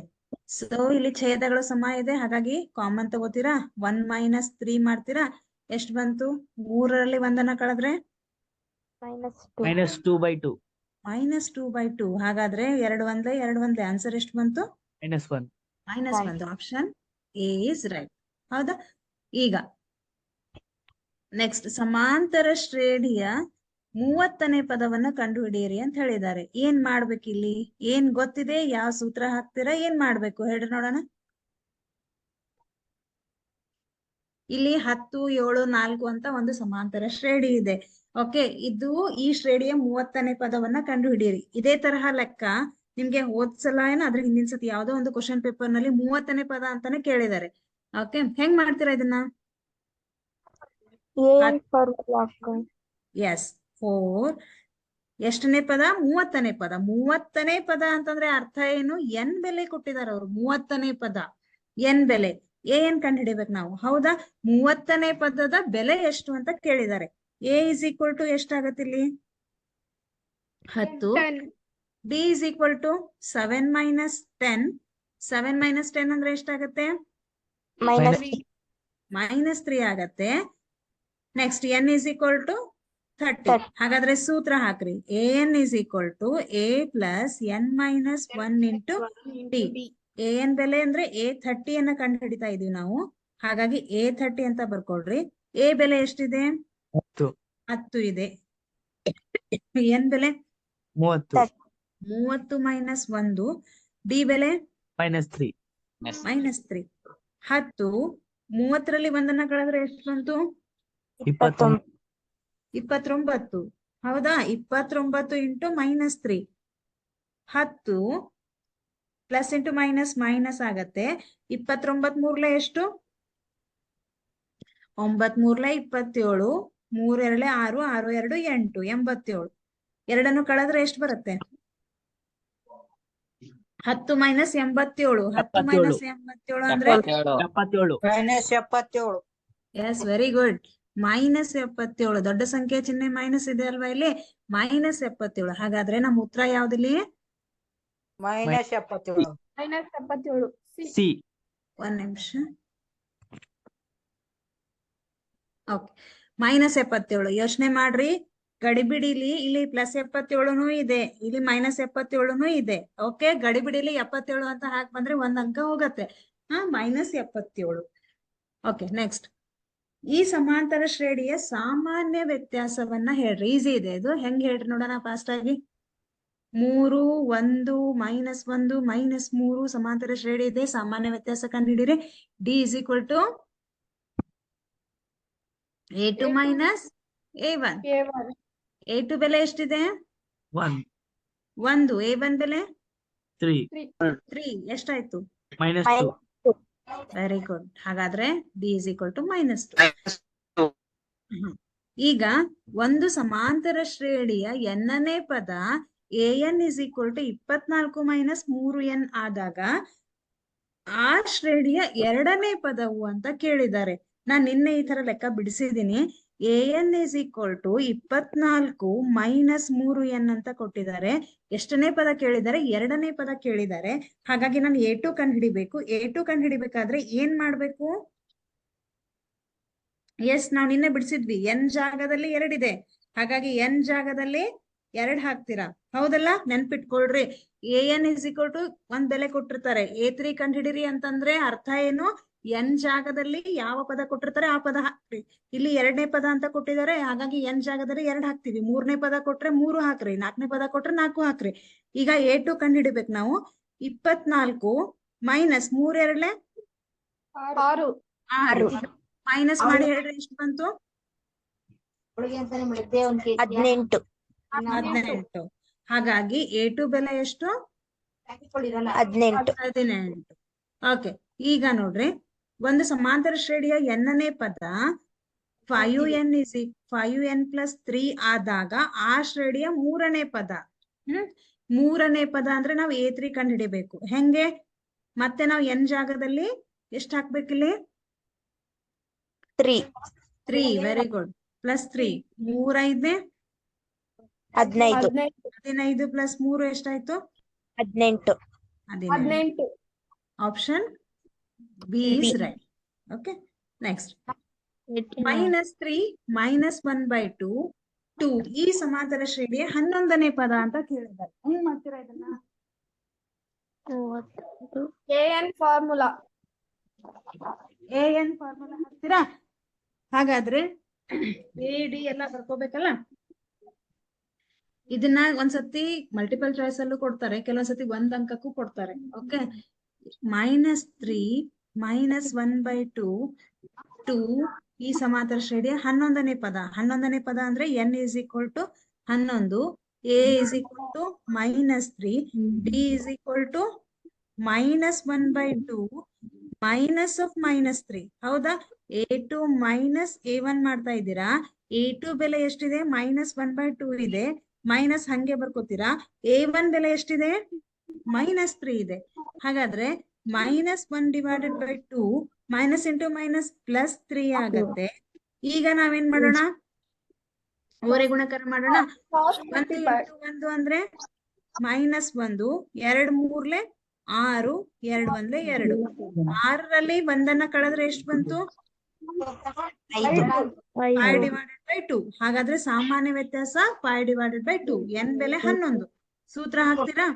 [SPEAKER 1] ಸೊ ಇಲ್ಲಿ ಛೇದಗಳು ಸಮ ಇದೆ, ಹಾಗಾಗಿ ಕಾಮನ್ ತಗೋತೀರಾ. 1 ಮೈನಸ್ 3 ಮಾಡ್ತೀರಾ. ಎಷ್ಟು ಬಂತು? 3ರಲ್ಲಿ 1 ಕಳೆದ್ರೆ
[SPEAKER 3] minus 2.
[SPEAKER 4] -2/2.
[SPEAKER 1] -2/2. ಹಾಗಾದ್ರೆ 2 1 ಆನ್ಸರ್ ಎಷ್ಟು ಬಂತು?
[SPEAKER 4] -1.
[SPEAKER 1] -1. Option A is right. ಹೌದಾ? ಈಗ ನೆಕ್ಸ್ಟ್ ಸಮಾಂತರ ಶ್ರೇಣಿಯ 30ನೇ ಪದವನ್ನ ಕಂಡುಹಿಡಿಯಿರಿ ಅಂತ ಹೇಳಿದ್ದಾರೆ. ಏನ್ ಮಾಡ್ಬೇಕು ಇಲ್ಲಿ? ಏನ್ ಗೊತ್ತಿದೆ? ಯಾವ ಸೂತ್ರ ಹಾಕ್ತೀರಾ? ಏನ್ ಮಾಡ್ಬೇಕು ಹೇಳ್ರಿ ನೋಡೋಣ. ಇಲ್ಲಿ 10 7 4 ಅಂತ ಒಂದು ಸಮಾಂತರ ಶ್ರೇಣಿ ಇದೆ. ಓಕೆ, ಇದು ಈ ಶ್ರೇಣಿಯ 30ನೇ ಪದವನ್ನ ಕಂಡುಹಿಡಿಯಿರಿ. ಇದೇ ತರಹ ಲೆಕ್ಕ ನಿಮ್ಗೆ ಹೋದ್ಸಲ ಅದ್ರ ಹಿಂದಿನ ಸತಿ ಯಾವ್ದೋ ಒಂದು ಕ್ವಶನ್ ಪೇಪರ್ ನಲ್ಲಿ 30ನೇ ಪದ ಅಂತಾನೆ ಕೇಳಿದ್ದಾರೆ. ಓಕೆ, ಹೆಂಗ್ ಮಾಡ್ತೀರಾ ಇದನ್ನ?
[SPEAKER 3] A for block.
[SPEAKER 1] ಎಸ್, 4. ಎಷ್ಟನೇ ಪದ? 30ನೇ ಪದ. 30ನೇ ಪದ ಅಂತಂದ್ರೆ ಅರ್ಥ ಏನು? ಎನ್ ಬೆಲೆ ಕೊಟ್ಟಿದ್ದಾರೆ ಅವರು. 30ನೇ ಪದ ಎನ್ ಬೆಲೆ. ಏನ್ ಕಂಡು ಹಿಡಿಬೇಕು ನಾವು? ಹೌದಾ? 30ನೇ ಪದದ ಬೆಲೆ ಎಷ್ಟು ಅಂತ ಕೇಳಿದ್ದಾರೆ. ಎ ಇಸ್ ಈಕ್ವಲ್ ಟು ಎಷ್ಟಾಗತ್ತೆ ಇಲ್ಲಿ? 10. B is equal to 7 minus 10. 7 minus 10 ಅಂದ್ರೆ ಎಷ್ಟಾಗತ್ತೆ?
[SPEAKER 3] Minus
[SPEAKER 1] -3 ಆಗತ್ತೆ. Next n is equal to 30. ಹಾಗಾದ್ರೆ ಸೂತ್ರ ಹಾಕ್ರಿ. N is equal to a plus n minus 1 into t. N ಬೆಲೆ ಅಂದ್ರೆ A30 ಅನ್ನ ಕಂಡು ಹಿಡಿತಾ ಇದೀವಿ ನಾವು. ಹಾಗಾಗಿ A30 ಅಂತ ಬರ್ಕೊಳ್ರಿ. ಎ ಬೆಲೆ ಎಷ್ಟಿದೆ? 10 ಇದೆ. ಎನ್ ಬೆಲೆ
[SPEAKER 4] 30.
[SPEAKER 1] 30 ಮೈನಸ್ 1. ಡಿ ಬೆಲೆ
[SPEAKER 4] -3.
[SPEAKER 1] -3. 10. 30ರಲ್ಲಿ 1 ಕಳೆದ್ರೆ ಎಷ್ಟು ಬಂತು? 29. ಹೌದಾ? 29 into -3. 10 plus into minus minus ಆಗತ್ತೆ. 29 3 ಎಷ್ಟು? 9 3 27. 3 2 6 6 2 8. 87. 2 ಕಳೆದ್ರೆ ಎಷ್ಟು ಬರುತ್ತೆ? 10 ಮೈನಸ್ 87. 10 ಮೈನಸ್ 87 ಅಂದ್ರೆ
[SPEAKER 4] -77.
[SPEAKER 1] Yes, very good. -77. ದೊಡ್ಡ ಸಂಖ್ಯೆ ಚಿಹ್ನೆ ಮೈನಸ್ ಇದೆ ಅಲ್ವಾ ಇಲ್ಲಿ? -77. ಹಾಗಾದ್ರೆ ನಮ್ಮ ಉತ್ತರ ಯಾವ್ದಿಲ್ಲಿ?
[SPEAKER 3] -77.
[SPEAKER 4] ಸಿ.
[SPEAKER 1] ಒಂದ್ ನಿಮಿಷ. ಓಕೆ, -77. ಯೋಚನೆ ಮಾಡ್ರಿ. ಗಡಿಬಿಡಿಲಿ ಇಲ್ಲಿ +77 ಇದೆ, ಇಲ್ಲಿ -77 ಇದೆ. ಓಕೆ, ಗಡಿಬಿಡಿಲಿ 77 ಅಂತ ಹಾಕಿ ಬಂದ್ರೆ 1 ಅಂಕ ಹೋಗತ್ತೆ. -77. Okay, next. ಈ ಸಮಾಂತರ ಶ್ರೇಣಿಯ ಸಾಮಾನ್ಯ ವ್ಯತ್ಯಾಸವನ್ನ ಹೇಳ್ರಿ. ಈಸಿ ಇದೆ ಇದು. ಹೆಂಗ್ ಹೇಳ್ರಿ ನೋಡೋಣ ಫಾಸ್ಟ್ ಆಗಿ. 3 1 -1 -3 ಸಮಾಂತರ ಶ್ರೇಣಿ ಇದೆ. ಸಾಮಾನ್ಯ ವ್ಯತ್ಯಾಸ ಕಂಡುಹಿಡಿರಿ. D is equal to A2 minus A1.
[SPEAKER 3] A1
[SPEAKER 1] A2 ಬೆಲೆ ಎಷ್ಟಿದೆ?
[SPEAKER 4] 1
[SPEAKER 1] 1. A1 ಬೆಲೆ
[SPEAKER 4] 3
[SPEAKER 1] 3. ಎಷ್ಟಾಯ್ತು?
[SPEAKER 4] -2
[SPEAKER 1] ವೆರಿ ಗುಡ್. ಹಾಗಾದ್ರೆ D is equal to -2. ಈಗ ಒಂದು ಸಮಾಂತರ ಶ್ರೇಣಿಯ ಎನ್ನನೇ ಪದ AN is equal to 24 - 3N ಆದಾಗ ಆ ಶ್ರೇಣಿಯ ಎರಡನೇ ಪದವು ಅಂತ ಕೇಳಿದ್ದಾರೆ. ನಾನ್ ನಿನ್ನೆ ಈ ತರ ಲೆಕ್ಕ ಬಿಡಿಸಿದೀನಿ. AN is equal to 24 - 3N ಅಂತ ಕೊಟ್ಟಿದ್ದಾರೆ. ಎಷ್ಟನೇ ಪದ ಕೇಳಿದ್ದಾರೆ? ಎರಡನೇ ಪದ ಕೇಳಿದ್ದಾರೆ. ಹಾಗಾಗಿ ನಾನು A2 ಕಂಡುಹಿಡಿಬೇಕು. A2 ಕಂಡುಹಿಡಿಬೇಕಾದ್ರೆ ಏನ್ ಮಾಡ್ಬೇಕು? ಎಸ್, ನಾವು ನಿನ್ನೆ ಬಿಡಿಸಿದ್ವಿ. N ಜಾಗದಲ್ಲಿ 2 ಇದೆ. ಹಾಗಾಗಿ N ಜಾಗದಲ್ಲಿ 2 ಹಾಕ್ತೀರಾ. ಹೌದಲ್ಲ? ನೆನ್ಪಿಟ್ಕೊಳ್ರಿ. AN is equal to ಒಂದ್ ಬೆಲೆ ಕೊಟ್ಟಿರ್ತಾರೆ. A3 ಕಂಡುಹಿಡಿರಿ ಅಂತಂದ್ರೆ ಅರ್ಥ ಏನು? N ಜಾಗದಲ್ಲಿ ಯಾವ ಪದ ಕೊಟ್ಟಿರ್ತಾರೆ ಆ ಪದ ಹಾಕ್ರಿ. ಇಲ್ಲಿ ಎರಡನೇ ಪದ ಅಂತ ಕೊಟ್ಟಿದ್ದಾರೆ. ಹಾಗಾಗಿ N ಜಾಗದಲ್ಲಿ 2 ಹಾಕ್ತಿವಿ. ಮೂರನೇ ಪದ ಕೊಟ್ರೆ 3 ಹಾಕ್ರಿ. ನಾಲ್ಕನೇ ಪದ ಕೊಟ್ರೆ 4 ಹಾಕ್ರಿ. ಈಗ A2 ಕಂಡುಹಿಡಿಬೇಕು ನಾವು. 24 ಮೈನಸ್ 3 ಎರಡ್ಲೆ
[SPEAKER 3] 6
[SPEAKER 1] 6. ಮೈನಸ್ ಮಾಡಿ ಹೇಳ್ರಿ, ಎಷ್ಟು ಬಂತು?
[SPEAKER 3] 18
[SPEAKER 1] 18. ಹಾಗಾಗಿ A2 ಬೆಲೆ ಎಷ್ಟು?
[SPEAKER 3] 18
[SPEAKER 1] 18. ಓಕೆ, ಈಗ ನೋಡ್ರಿ, ಒಂದು ಸಮಾಂತರ ಶ್ರೇಣಿಯ ಎನ್ನನೇ ಪದ 5N + 3 ಆದಾಗ ಆ ಶ್ರೇಣಿಯ ಮೂರನೇ ಪದ. ಮೂರನೇ ಪದ ಅಂದ್ರೆ ನಾವು A3 ಕಂಡುಹಿಡಿಬೇಕು. ಹೆಂಗೆ? ಮತ್ತೆ ನಾವು N ಜಾಗದಲ್ಲಿ ಎಷ್ಟು ಹಾಕ್ಬೇಕಿಲ್ಲಿ? 3. Very good. +3. 3 5
[SPEAKER 3] 15
[SPEAKER 1] 15 + 3 ಎಷ್ಟಾಯ್ತು?
[SPEAKER 3] 18
[SPEAKER 1] 18. Option B is right. Okay. Next. -3 - 1/2 2. ಈ ಸಮಾಂತರ ಶ್ರೇಣಿಯ 11ನೇ ಪದ ಅಂತ ಕೇಳಿದ್ದಾರೆ. ಹೆಂಗ್ ಮಾಡ್ತೀರಾ ಇದನ್ನ?
[SPEAKER 3] AN ಫಾರ್ಮುಲಾ
[SPEAKER 1] AN ಫಾರ್ಮುಲಾ ಹಾಕ್ತೀರಾ? ಹಾಗಾದ್ರೆ AD ಎಲ್ಲ ಬರ್ಕೋಬೇಕಲ್ಲ. ಇದನ್ನ ಒಂದ್ಸತಿ ಮಲ್ಟಿಪಲ್ ಚಾಯ್ಸ್ ಅಲ್ಲೂ ಕೊಡ್ತಾರೆ, ಕೆಲವೊಂದ್ಸತಿ 1 ಅಂಕಕ್ಕೂ ಕೊಡ್ತಾರೆ. ಓಕೆ. -3 - 1/2 2. ಈ ಸಮಾಂತರ ಶ್ರೇಣಿಯ 11ನೇ ಪದ. 11ನೇ ಪದ ಅಂದ್ರೆ N is equal to 11, A is equal to -3, D is equal to -1/2 minus of -3. ಹೌದಾ? A2 ಮೈನಸ್ A1 ಮಾಡ್ತಾ ಇದ್ದೀರಾ. A2 ಬೆಲೆ ಎಷ್ಟಿದೆ? -1/2 ಇದೆ. ಮೈನಸ್ ಹಂಗೆ ಬರ್ಕೋತೀರಾ. A1 ಬೆಲೆ ಎಷ್ಟಿದೆ? -3 ಇದೆ. ಹಾಗಾದ್ರೆ -1/2 ಮೈನಸ್ ಇಂಟು ಮೈನಸ್ +3 ಆಗತ್ತೆ. ಈಗ ನಾವೇನ್ ಮಾಡೋಣ? ಓರೆ ಗುಣಕಾರ ಮಾಡೋಣ. 1 × 1 ಅಂದ್ರೆ -1. 2 3 6, 2 1 2. 6ರಲ್ಲಿ 1 ಕಳೆದ್ರೆ ಎಷ್ಟು ಬಂತು? 5/2. ಹಾಗಾದ್ರೆ ಸಾಮಾನ್ಯ ವ್ಯತ್ಯಾಸ 5/2. N ಬೆಲೆ 11. ಸೂತ್ರ ಹಾಕ್ತೀರಾ?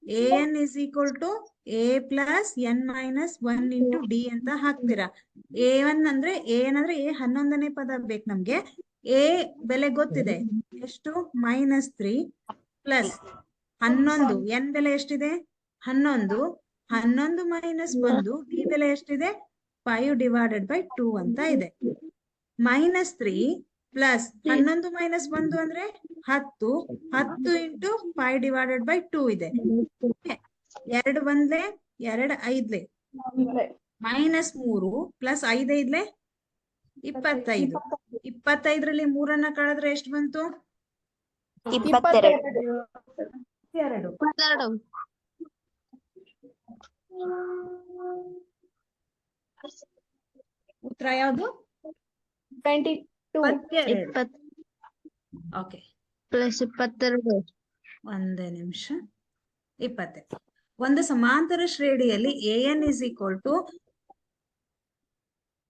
[SPEAKER 1] AN is equal to A + N - 1 × D ಅಂತ ಹಾಕ್ತೀರಾ. AN ಅಂದ್ರೆ A 11ನೇ ಪದ ಬೇಕು ನಮ್ಗೆ. A ಬೆಲೆ ಗೊತ್ತಿದೆ, ಎಷ್ಟು? -3 ಪ್ಲಸ್ 11. N ಬೆಲೆ ಎಷ್ಟಿದೆ? 11. 11 - 1. D ಬೆಲೆ ಎಷ್ಟಿದೆ? 5/2 ಅಂತ ಇದೆ. -3 ಪ್ಲಸ್ 11 - 1 ಅಂದ್ರೆ 10. 10 × 5/2 ಇದೆ. 2 1 2 5 -3 ಪ್ಲಸ್ 5 5 25. 25ರಲ್ಲಿ 3 ಕಳೆದ್ರೆ ಎಷ್ಟು ಬಂತು?
[SPEAKER 3] 22
[SPEAKER 1] ಉತ್ತರ ಯಾವುದು?
[SPEAKER 3] 22
[SPEAKER 1] ಓಕೆ,
[SPEAKER 3] +22
[SPEAKER 1] ಒಂದೇ ನಿಮಿಷ. 22. ಒಂದು ಸಮಾಂತರ ಶ್ರೇಣಿಯಲ್ಲಿ AN is equal to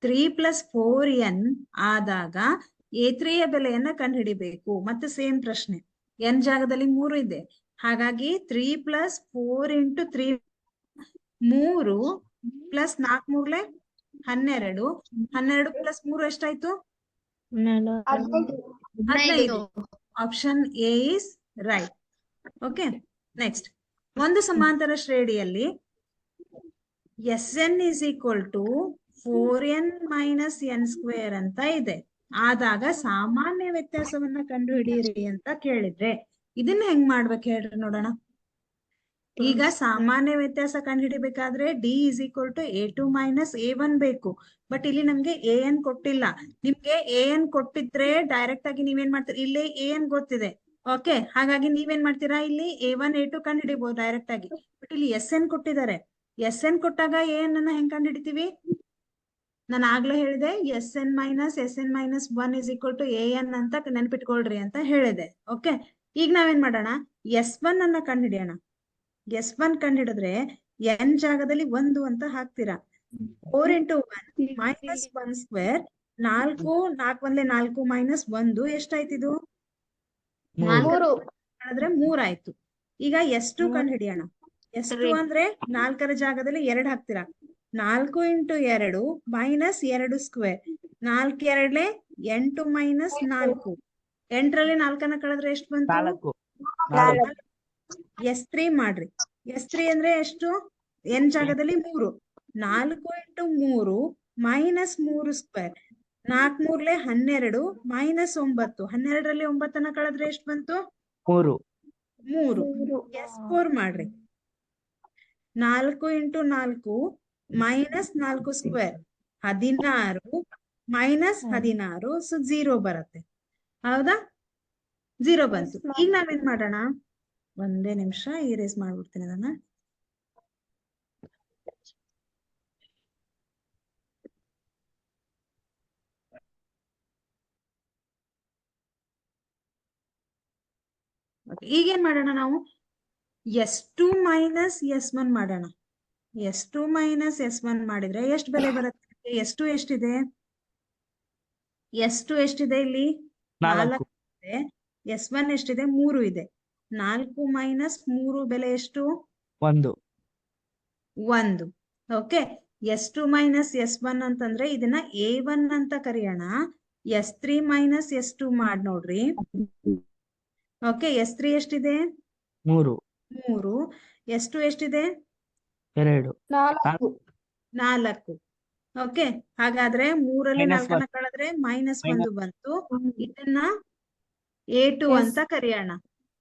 [SPEAKER 1] 3 + 4N ಆದಾಗ A3ಯ ಬೆಲೆಯನ್ನ ಕಂಡುಹಿಡಿಬೇಕು. ಮತ್ತೆ ಸೇಮ್ ಪ್ರಶ್ನೆ. N ಜಾಗದಲ್ಲಿ 3 ಇದೆ. ಹಾಗಾಗಿ 3 + 4 × 3 3 ಪ್ಲಸ್ 4 3 12. 12 + 3 ಎಷ್ಟಾಯ್ತು? 15. Option A is right. Okay. Next, ಒಂದು ಸಮಾಂತರ ಶ್ರೇಣಿಯಲ್ಲಿ SN is equal to 4N - N² ಅಂತ ಇದೆ. ಆದಾಗ ಸಾಮಾನ್ಯ ವ್ಯತ್ಯಾಸವನ್ನ ಕಂಡು ಹಿಡಿಯಿರಿ ಅಂತ ಕೇಳಿದ್ರೆ ಇದನ್ನ ಹೆಂಗ್ ಮಾಡ್ಬೇಕು ಹೇಳ್ರಿ ನೋಡೋಣ. ಈಗ ಸಾಮಾನ್ಯ ವ್ಯತ್ಯಾಸ ಕಂಡುಹಿಡಿಬೇಕಾದ್ರೆ d is equal to A2 minus A1 ಬೇಕು. ಬಟ್ ಇಲ್ಲಿ ನಮ್ಗೆ AN ಕೊಟ್ಟಿಲ್ಲ. ನಿಮ್ಗೆ AN ಕೊಟ್ಟಿದ್ರೆ ಡೈರೆಕ್ಟ್ ಆಗಿ ನೀವೇನ್ ಮಾಡ್ತೀರಿ, ಇಲ್ಲಿ AN ಗೊತ್ತಿದೆ. ಓಕೆ, ಹಾಗಾಗಿ ನೀವೇನ್ ಮಾಡ್ತೀರಾ, ಇಲ್ಲಿ A1 A2 ಕಂಡು ಹಿಡಿಬಹುದು ಡೈರೆಕ್ಟ್ ಆಗಿ. ಬಟ್ ಇಲ್ಲಿ SN ಕೊಟ್ಟಿದ್ದಾರೆ. SN ಕೊಟ್ಟಾಗ AN ಅನ್ನ ಹೆಂಗ್ ಕಂಡು ಹಿಡಿತೀವಿ? ನಾನು ಆಗ್ಲೇ ಹೇಳಿದೆ SN minus 1 is equal to AN ಅಂತ ನೆನ್ಪಿಟ್ಕೊಳ್ರಿ ಅಂತ ಹೇಳಿದೆ. ಓಕೆ, ಈಗ ನಾವೇನ್ ಮಾಡೋಣ, S1 ಅನ್ನ ಕಂಡು ಹಿಡಿಯೋಣ. S1 ಕಂಡು ಹಿಡಿದ್ರೆ N ಜಾಗದಲ್ಲಿ 1 ಅಂತ ಹಾಕ್ತೀರಾ. 4 into 1 minus 1 square. 4 1 4 minus 1 ಎಷ್ಟಾಯ್ತು? 3 ಆಯ್ತು. ಈಗ S2 ಕಂಡು ಹಿಡಿಯೋಣ. S2 ಅಂದ್ರೆ 4 ಜಾಗದಲ್ಲಿ 2 ಹಾಕ್ತೀರಾ. 4 into 2 minus 2 square. 4 2 8 minus 4. 8ರಲ್ಲಿ 4 ಕಳೆದ್ರೆ ಎಷ್ಟು ಬಂತು?
[SPEAKER 4] 4.
[SPEAKER 1] S3 ಮಾಡ್ರಿ. S3 ಅಂದ್ರೆ ಎಷ್ಟು? N ಜಾಗದಲ್ಲಿ 3. 4 into 3 minus 3 square. 4 3 12 minus 9. 12ರಲ್ಲಿ 9 ಕಳೆದ್ರೆ ಎಷ್ಟು ಬಂತು? 3. S4 ಮಾಡ್ರಿ. 4 into 4 minus 4 square. 16 minus 16. So 0 ಬರುತ್ತೆ. ಹೌದಾ? 0 ಬಂತು. ಈಗ ನಾವೇನ್ ಮಾಡೋಣ, ಒಂದೇ ನಿಮಿಷ ಇರೇಸ್ ಮಾಡ್ಬಿಡ್ತೀನಿ ಅದನ್ನ. ಈಗೇನ್ ಮಾಡೋಣ ನಾವು, S2 ಮೈನಸ್ S1 ಮಾಡೋಣ. S2 ಮೈನಸ್ S1 ಮಾಡಿದ್ರೆ ಎಷ್ಟು ಬೆಲೆ ಬರುತ್ತೆ? S2 ಎಷ್ಟಿದೆ? S2 ಎಷ್ಟಿದೆ ಇಲ್ಲಿ? 4 ಇದೆ. S1 ಎಷ್ಟಿದೆ? 3 ಇದೆ. 4 ಮೈನಸ್ 3 ಬೆಲೆ ಎಷ್ಟು? 1. ಓಕೆ, S2 ಮೈನಸ್ S1 ಅಂತಂದ್ರೆ ಇದನ್ನ A1 ಅಂತ ಕರೆಯೋಣ. S3 ಮೈನಸ್ S2 ಮಾಡಿ ನೋಡ್ರಿ. ಓಕೆ, S3 ಎಷ್ಟಿದೆ? 3. S2 ಎಷ್ಟಿದೆ? 4. ಓಕೆ, ಹಾಗಾದ್ರೆ 3ರಲ್ಲಿ 4 ಕಳೆದ್ರೆ -1 ಬಂತು. ಇದನ್ನ A2 ಅಂತ ಕರೆಯೋಣ.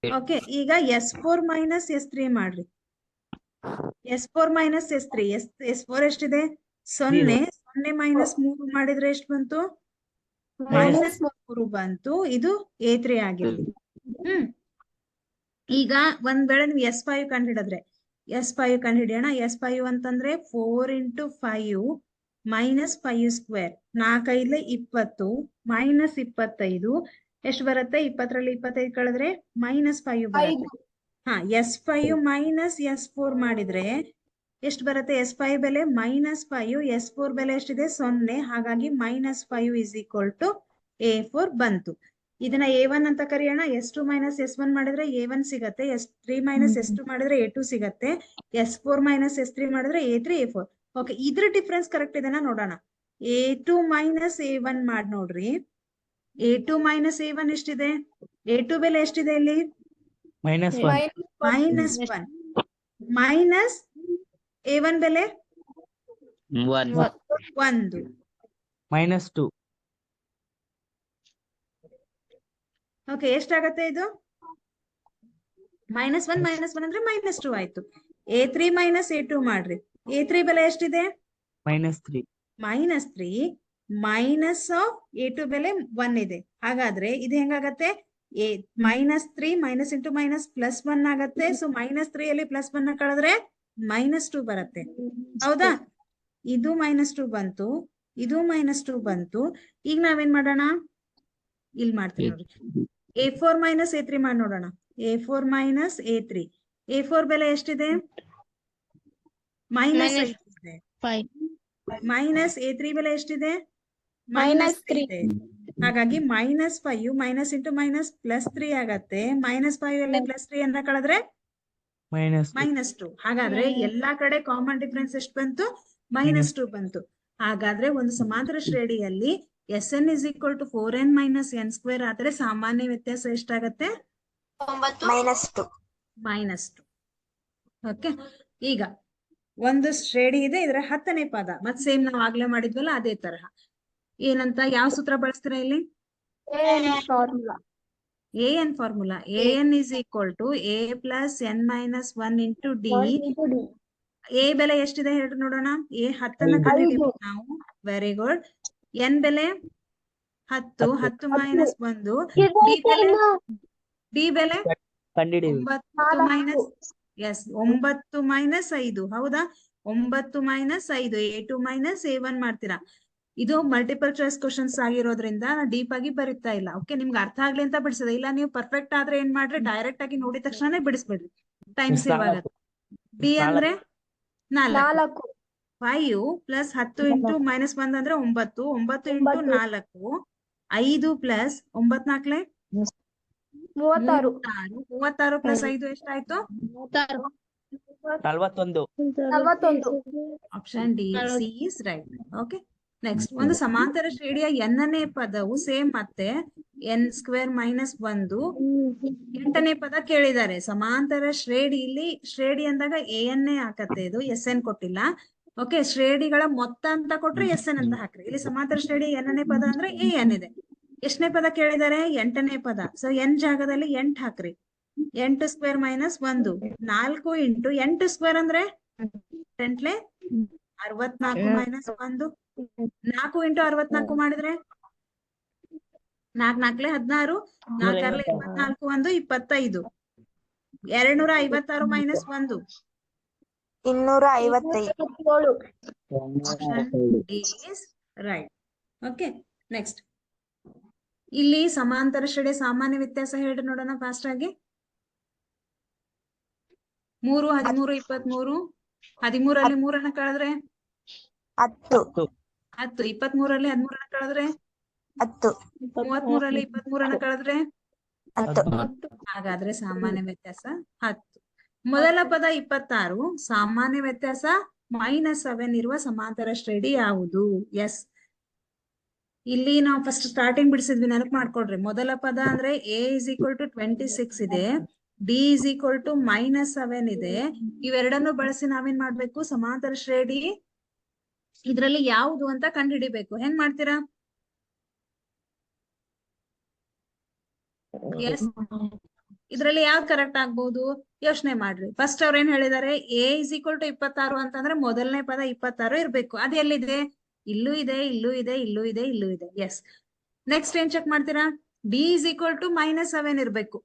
[SPEAKER 1] ಓಕೆ, ಈಗ S4 ಮೈನಸ್ S3 ಮಾಡ್ರಿ. S4 minus S3. S4 ಎಷ್ಟಿದೆ? 0. 0 ಮೈನಸ್ 3 ಮಾಡಿದ್ರೆ ಎಷ್ಟು ಬಂತು? -3 ಬಂತು. ಇದು A3 ಆಗಿರ್ಲಿ. ಈಗ ಒಂದ್ ವೇಳೆ ನೀವು S5 ಕಂಡು ಹಿಡಿದ್ರೆ, S5 ಕಂಡು ಹಿಡಿಯೋಣ. S5 ಅಂತಂದ್ರೆ 4 into 5 minus 5 square. 4 5 20 minus 25 ಎಷ್ಟು ಬರುತ್ತೆ? 20ರಲ್ಲಿ 25 ಕಳೆದ್ರೆ -5 ಬರುತ್ತೆ. S5 ಮೈನಸ್ S4 ಮಾಡಿದ್ರೆ ಎಷ್ಟು ಬರುತ್ತೆ? S5 ಬೆಲೆ -5, S4 ಬೆಲೆ ಎಷ್ಟಿದೆ? 0. ಹಾಗಾಗಿ -5 is equal to A4 ಬಂತು. ಇದನ್ನ A1 ಅಂತ ಕರೆಯೋಣ. S2 ಮೈನಸ್ S1 ಮಾಡಿದ್ರೆ A1 ಸಿಗತ್ತೆ. S3 ಮೈನಸ್ S2 ಮಾಡಿದ್ರೆ A2 ಸಿಗತ್ತೆ. S4 ಮೈನಸ್ S3 ಮಾಡಿದ್ರೆ A3 A4. ಓಕೆ, ಇದ್ರ ಡಿಫ್ರೆನ್ಸ್ ಕರೆಕ್ಟ್ ಇದನ್ನ ನೋಡೋಣ. A2 ಮೈನಸ್ A1 ಮಾಡಿ ನೋಡ್ರಿ. A2 ಮೈನಸ್ A1 ಎಷ್ಟಿದೆ? A2 ಬೆಲೆ ಎಷ್ಟಿದೆ ಇಲ್ಲಿ? -1. ಮೈನಸ್ A1 ಬೆಲೆ 1.
[SPEAKER 4] -2.
[SPEAKER 1] ಓಕೆ, ಎಷ್ಟಾಗತ್ತೆ ಇದು? -1 ಅಂದ್ರೆ -2 ಆಯ್ತು. A3 ಮೈನಸ್ A2 ಮಾಡ್ರಿ. A3 ಬೆಲೆ ಎಷ್ಟಿದೆ? -3. ಮೈನಸ್ ಆಫ್ A2 ಬೆಲೆ 1 ಇದೆ. ಹಾಗಾದ್ರೆ ಇದು ಹೆಂಗಾಗತ್ತೆ? -3 ಮೈನಸ್ ಇಂಟು ಮೈನಸ್ +1 ಆಗತ್ತೆ. ಸೊ -3ಯಲ್ಲಿ +1 ಕಳೆದ್ರೆ -2 ಬರುತ್ತೆ. ಹೌದಾ? ಇದು -2 ಬಂತು, ಇದು -2 ಬಂತು. ಈಗ ನಾವೇನ್ ಮಾಡೋಣ, ಇಲ್ಲಿ ಮಾಡ್ತೀವಿ ನೋಡ್ರಿ. A4 ಮೈನಸ್ A3 ಮಾಡಿ ನೋಡೋಣ. A4 minus A3. A4 ಬೆಲೆ ಎಷ್ಟಿದೆ? -5 ಇದೆ. ಮೈನಸ್ A3 ಬೆಲೆ ಎಷ್ಟಿದೆ? -3 ಇದೆ. ಹಾಗಾಗಿ -5 ಮೈನಸ್ ಇಂಟು ಮೈನಸ್ +3 ಆಗತ್ತೆ. -5 +3 ಅನ್ನ ಕಳೆದ್ರೆ -2. ಹಾಗಾದ್ರೆ ಎಲ್ಲಾ ಕಡೆ ಕಾಮನ್ ಡಿಫರೆನ್ಸ್ ಎಷ್ಟು ಬಂತು? -2 ಬಂತು. ಹಾಗಾದ್ರೆ ಒಂದು ಸಮಾಂತರ ಶ್ರೇಣಿಯಲ್ಲಿ Sn is equal to 4n minus n square ಆದ್ರೆ ಸಾಮಾನ್ಯ ವ್ಯತ್ಯಾಸ ಎಷ್ಟಾಗತ್ತೆ? -2. ಓಕೆ, ಈಗ ಒಂದು ಶ್ರೇಣಿ ಇದೆ, ಇದರ 10ನೇ ಪದ. ಮತ್ ಸೇಮ್ ನಾವು ಆಗ್ಲೇ ಮಾಡಿದ್ವಲ್ಲ ಅದೇ ತರಹ. ಏನಂತ ಯಾವ ಸೂತ್ರ ಬಳಸ್ತೀರಾ ಇಲ್ಲಿ?
[SPEAKER 3] Formula.
[SPEAKER 1] A n formula. A n is equal to a plus n minus 1 into d. A ಬೆಲೆ ಎಷ್ಟಿದೆ ಹೇಳ್ರಿ ನೋಡೋಣ. ಎ 10 ಕಂಡುಹಿಡಿಯಬೇಕು ನಾವು. Very good. ಎನ್ ಬೆಲೆ 10. 10 ಮೈನಸ್ 1. ಡಿ ಬೆಲೆ
[SPEAKER 4] ಕಂಡಿಡಿವಿ.
[SPEAKER 1] 9 ಮೈನಸ್ 9 ಮೈನಸ್ 5. ಹೌದಾ? 9 ಮೈನಸ್ 5. A2 ಮೈನಸ್ A1 ಮಾಡ್ತೀರಾ. ಇದು ಮಲ್ಟಿಪಲ್ ಚಾಯ್ಸ್ ಕ್ವಶನ್ಸ್ ಆಗಿರೋದ್ರಿಂದ ನಾನು ಡೀಪ್ ಆಗಿ ಬರೀತಾ ಇಲ್ಲ. ಓಕೆ, ನಿಮ್ಗೆ ಅರ್ಥ ಆಗ್ಲಿ ಅಂತ ಬಿಡಿಸಿದೆ. ಇಲ್ಲ ನೀವು ಪರ್ಫೆಕ್ಟ್ ಆದ್ರೆ ಏನ್ ಮಾಡ್ರಿ, ಡೈರೆಕ್ಟ್ ಆಗಿ ನೋಡಿದ ತಕ್ಷಣ ಬಿಡಿಸ್ಬಿಡ್ರಿ, ಟೈಮ್ ಸೇವ್ ಆಗತ್ತೆ. ಡಿ ಅಂದ್ರೆ 4. 5 ಪ್ಲಸ್ 10 ಇಂಟು ಮೈನಸ್ 1 ಅಂದ್ರೆ 9. 9 ಇಂಟು 4 5 ಪ್ಲಸ್ 9 4
[SPEAKER 3] 36.
[SPEAKER 1] 36 ಪ್ಲಸ್ 5 ಎಷ್ಟಾಯ್ತು?
[SPEAKER 4] 41.
[SPEAKER 1] Option D, C is right. Okay, next ಒಂದು ಸಮಾಂತರ ಶ್ರೇಣಿಯ ಎನ್ನನೇ ಪದವು ಸೇಮ್ ಮತ್ತೆ ಎನ್ ಸ್ಕ್ವೇರ್ ಮೈನಸ್ 1 8ನೇ ಪದ ಕೇಳಿದ್ದಾರೆ. ಸಮಾಂತರ ಶ್ರೇಣಿ, ಇಲ್ಲಿ ಶ್ರೇಣಿ ಅಂದಾಗ ಎನ್ ಹಾಕತ್ತೆ, ಇದು ಎಸ್ ಎನ್ ಕೊಟ್ಟಿಲ್ಲ. ಓಕೆ, ಶ್ರೇಣಿಗಳ ಮೊತ್ತ ಅಂತ ಕೊಟ್ರೆ ಎಸ್ ಎನ್ ಅಂತ ಹಾಕ್ರಿ. ಇಲ್ಲಿ ಸಮಾಂತರ ಶ್ರೇಣಿ ಎನ್ನನೇ ಪದ ಅಂದ್ರೆ ಎ ಎನ್ ಇದೆ. ಎಷ್ಟನೇ ಪದ ಕೇಳಿದ್ದಾರೆ? 8ನೇ ಪದ. ಸೊ ಎನ್ ಜಾಗದಲ್ಲಿ 8 ಹಾಕ್ರಿ. 8 ಸ್ಕ್ವೇರ್ ಮೈನಸ್ 1. 4 ಇಂಟು 8 ಸ್ಕ್ವೇರ್ ಅಂದ್ರೆ 8 64 ಮೈನಸ್ 1. 4 ಇಂಟು 64 ಮಾಡಿದ್ರೆ 4 4 16. 4 24 1 25. 256 minus 1
[SPEAKER 3] 257.
[SPEAKER 1] Option D is right. Okay, next ಇಲ್ಲಿ ಸಮಾಂತರ ಶ್ರೇಣಿಯ ಸಾಮಾನ್ಯ ವ್ಯತ್ಯಾಸ ಹೇಳ್ರಿ ನೋಡೋಣ ಫಾಸ್ಟ್ ಆಗಿ. 3 13 23. 13ರಲ್ಲಿ 3 ಕಳೆದ್ರೆ
[SPEAKER 3] 10.
[SPEAKER 1] 10. 23ರಲ್ಲಿ 13 ಕಳೆದ್ರೆ
[SPEAKER 3] 10.
[SPEAKER 1] 33ರಲ್ಲಿ 23 ಕಳೆದ್ರೆ
[SPEAKER 3] 10.
[SPEAKER 1] ಹಾಗಾದ್ರೆ ಸಾಮಾನ್ಯ ವ್ಯತ್ಯಾಸ 10. ಮೊದಲ ಪದ 26. ಸಾಮಾನ್ಯ ವ್ಯತ್ಯಾಸ -7 ಇರುವ ಸಮಾಂತರ ಶ್ರೇಣಿ ಯಾವುದು? ಎಸ್, ಇಲ್ಲಿ ನಾವು ಫಸ್ಟ್ ಸ್ಟಾರ್ಟಿಂಗ್ ಬಿಡಿಸಿದ್ವಿ, ನೆನಪು ಮಾಡ್ಕೊಡ್ರಿ. ಮೊದಲ ಪದ ಅಂದ್ರೆ ಎ ಇಸ್ ಈಕ್ವಲ್ ಟು 26 ಇದೆ, ಡಿ ಇಸ್ ಈಕ್ವಲ್ ಟು -7 ಇದೆ. ಇವೆರಡನ್ನು ಬಳಸಿ ನಾವೇನ್ ಮಾಡ್ಬೇಕು? ಸಮಾಂತರ ಶ್ರೇಣಿ ಇದ್ರಲ್ಲಿ ಯಾವುದು ಅಂತ ಕಂಡುಹಿಡಿಬೇಕು. ಹೆಂಗ್ ಮಾಡ್ತೀರಾ? ಎಸ್, ಇದ್ರಲ್ಲಿ ಯಾವ್ದು ಕರೆಕ್ಟ್ ಆಗ್ಬಹುದು ಯೋಚನೆ ಮಾಡ್ರಿ. ಫಸ್ಟ್ ಅವ್ರ ಏನ್ ಹೇಳಿದಾರೆ? ಎ ಇಸ್ ಈಕ್ವಲ್ ಟು 26 ಅಂತಂದ್ರೆ ಮೊದಲನೇ ಪದ 26 ಇರ್ಬೇಕು. ಅದು ಎಲ್ಲಿದೆ? ಇಲ್ಲೂ ಇದೆ, ಇಲ್ಲೂ ಇದೆ, ಇಲ್ಲೂ ಇದೆ, ಇಲ್ಲೂ ಇದೆ. ಎಸ್, ನೆಕ್ಸ್ಟ್ ಏನ್ ಚೆಕ್ ಮಾಡ್ತೀರಾ? ಡಿ ಇಸ್ ಈಕ್ವಲ್ ಟು -7 ಇರ್ಬೇಕು.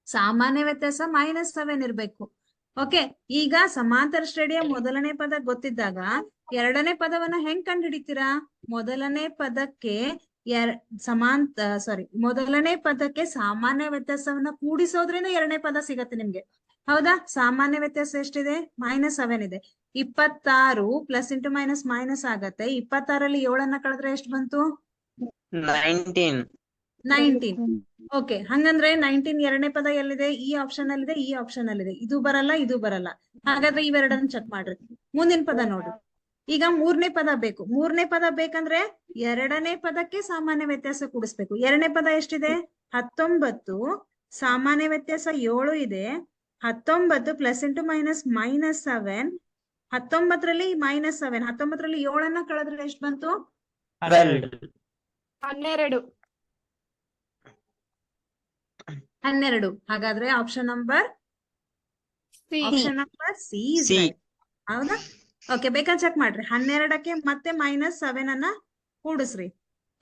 [SPEAKER 1] ಸಾಮಾನ್ಯ ವ್ಯತ್ಯಾಸ -7 ಇರ್ಬೇಕು. ಓಕೆ, ಈಗ ಸಮಾಂತರ ಶ್ರೇಣಿಯ ಮೊದಲನೇ ಪದ ಗೊತ್ತಿದ್ದಾಗ ಎರಡನೇ ಪದವನ್ನ ಹೆಂಗ್ ಕಂಡುಹಿಡಿತೀರಾ? ಮೊದಲನೇ ಪದಕ್ಕೆ ಮೊದಲನೇ ಪದಕ್ಕೆ ಸಾಮಾನ್ಯ ವ್ಯತ್ಯಾಸವನ್ನ ಕೂಡಿಸೋದ್ರಿಂದ ಎರಡನೇ ಪದ ಸಿಗತ್ತೆ ನಿಮ್ಗೆ. ಹೌದಾ? ಸಾಮಾನ್ಯ ವ್ಯತ್ಯಾಸ ಎಷ್ಟಿದೆ? -7 ಇದೆ. 26 ಪ್ಲಸ್ ಇಂಟು ಮೈನಸ್ ಮೈನಸ್ ಆಗತ್ತೆ. 26ರಲ್ಲಿ 7 ಕಳೆದ್ರೆ ಎಷ್ಟು ಬಂತು? 19. ಓಕೆ, ಹಂಗಂದ್ರೆ 19 ಎರಡನೇ ಪದ ಎಲ್ಲಿದೆ? ಈ ಆಪ್ಷನ್ ಅಲ್ಲಿದೆ, ಈ ಆಪ್ಷನ್ ಅಲ್ಲಿದೆ. ಇದು ಬರಲ್ಲ, ಇದು ಬರಲ್ಲ. ಹಾಗಾದ್ರೆ ಇವೆರಡನ್ನ ಚೆಕ್ ಮಾಡ್ರಿ. ಮುಂದಿನ ಪದ ನೋಡ್ರಿ. ಈಗ ಮೂರನೇ ಪದ ಬೇಕು. ಮೂರನೇ ಪದ ಬೇಕಂದ್ರೆ ಎರಡನೇ ಪದಕ್ಕೆ ಸಾಮಾನ್ಯ ವ್ಯತ್ಯಾಸ ಕೂಡಿಸ್ಬೇಕು. ಎರಡನೇ ಪದ ಎಷ್ಟಿದೆ? 19. ಸಾಮಾನ್ಯ ವ್ಯತ್ಯಾಸ 7 ಇದೆ. 19 ಪ್ಲಸ್ ಇಂಟು ಮೈನಸ್ -7. 19ರಲ್ಲಿ -7. 19ರಲ್ಲಿ 7 ಕಳೆದ್ರೆ ಎಷ್ಟು ಬಂತು? 12. ಹಾಗಾದ್ರೆ option number C is right. ಹೌದಾ? ಓಕೆ, ಬೇಕಾದ್ರೆ ಚೆಕ್ ಮಾಡ್ರಿ. 12ಕ್ಕೆ ಮತ್ತೆ -7 ಅನ್ನ ಕೂಡಿಸ್ರಿ.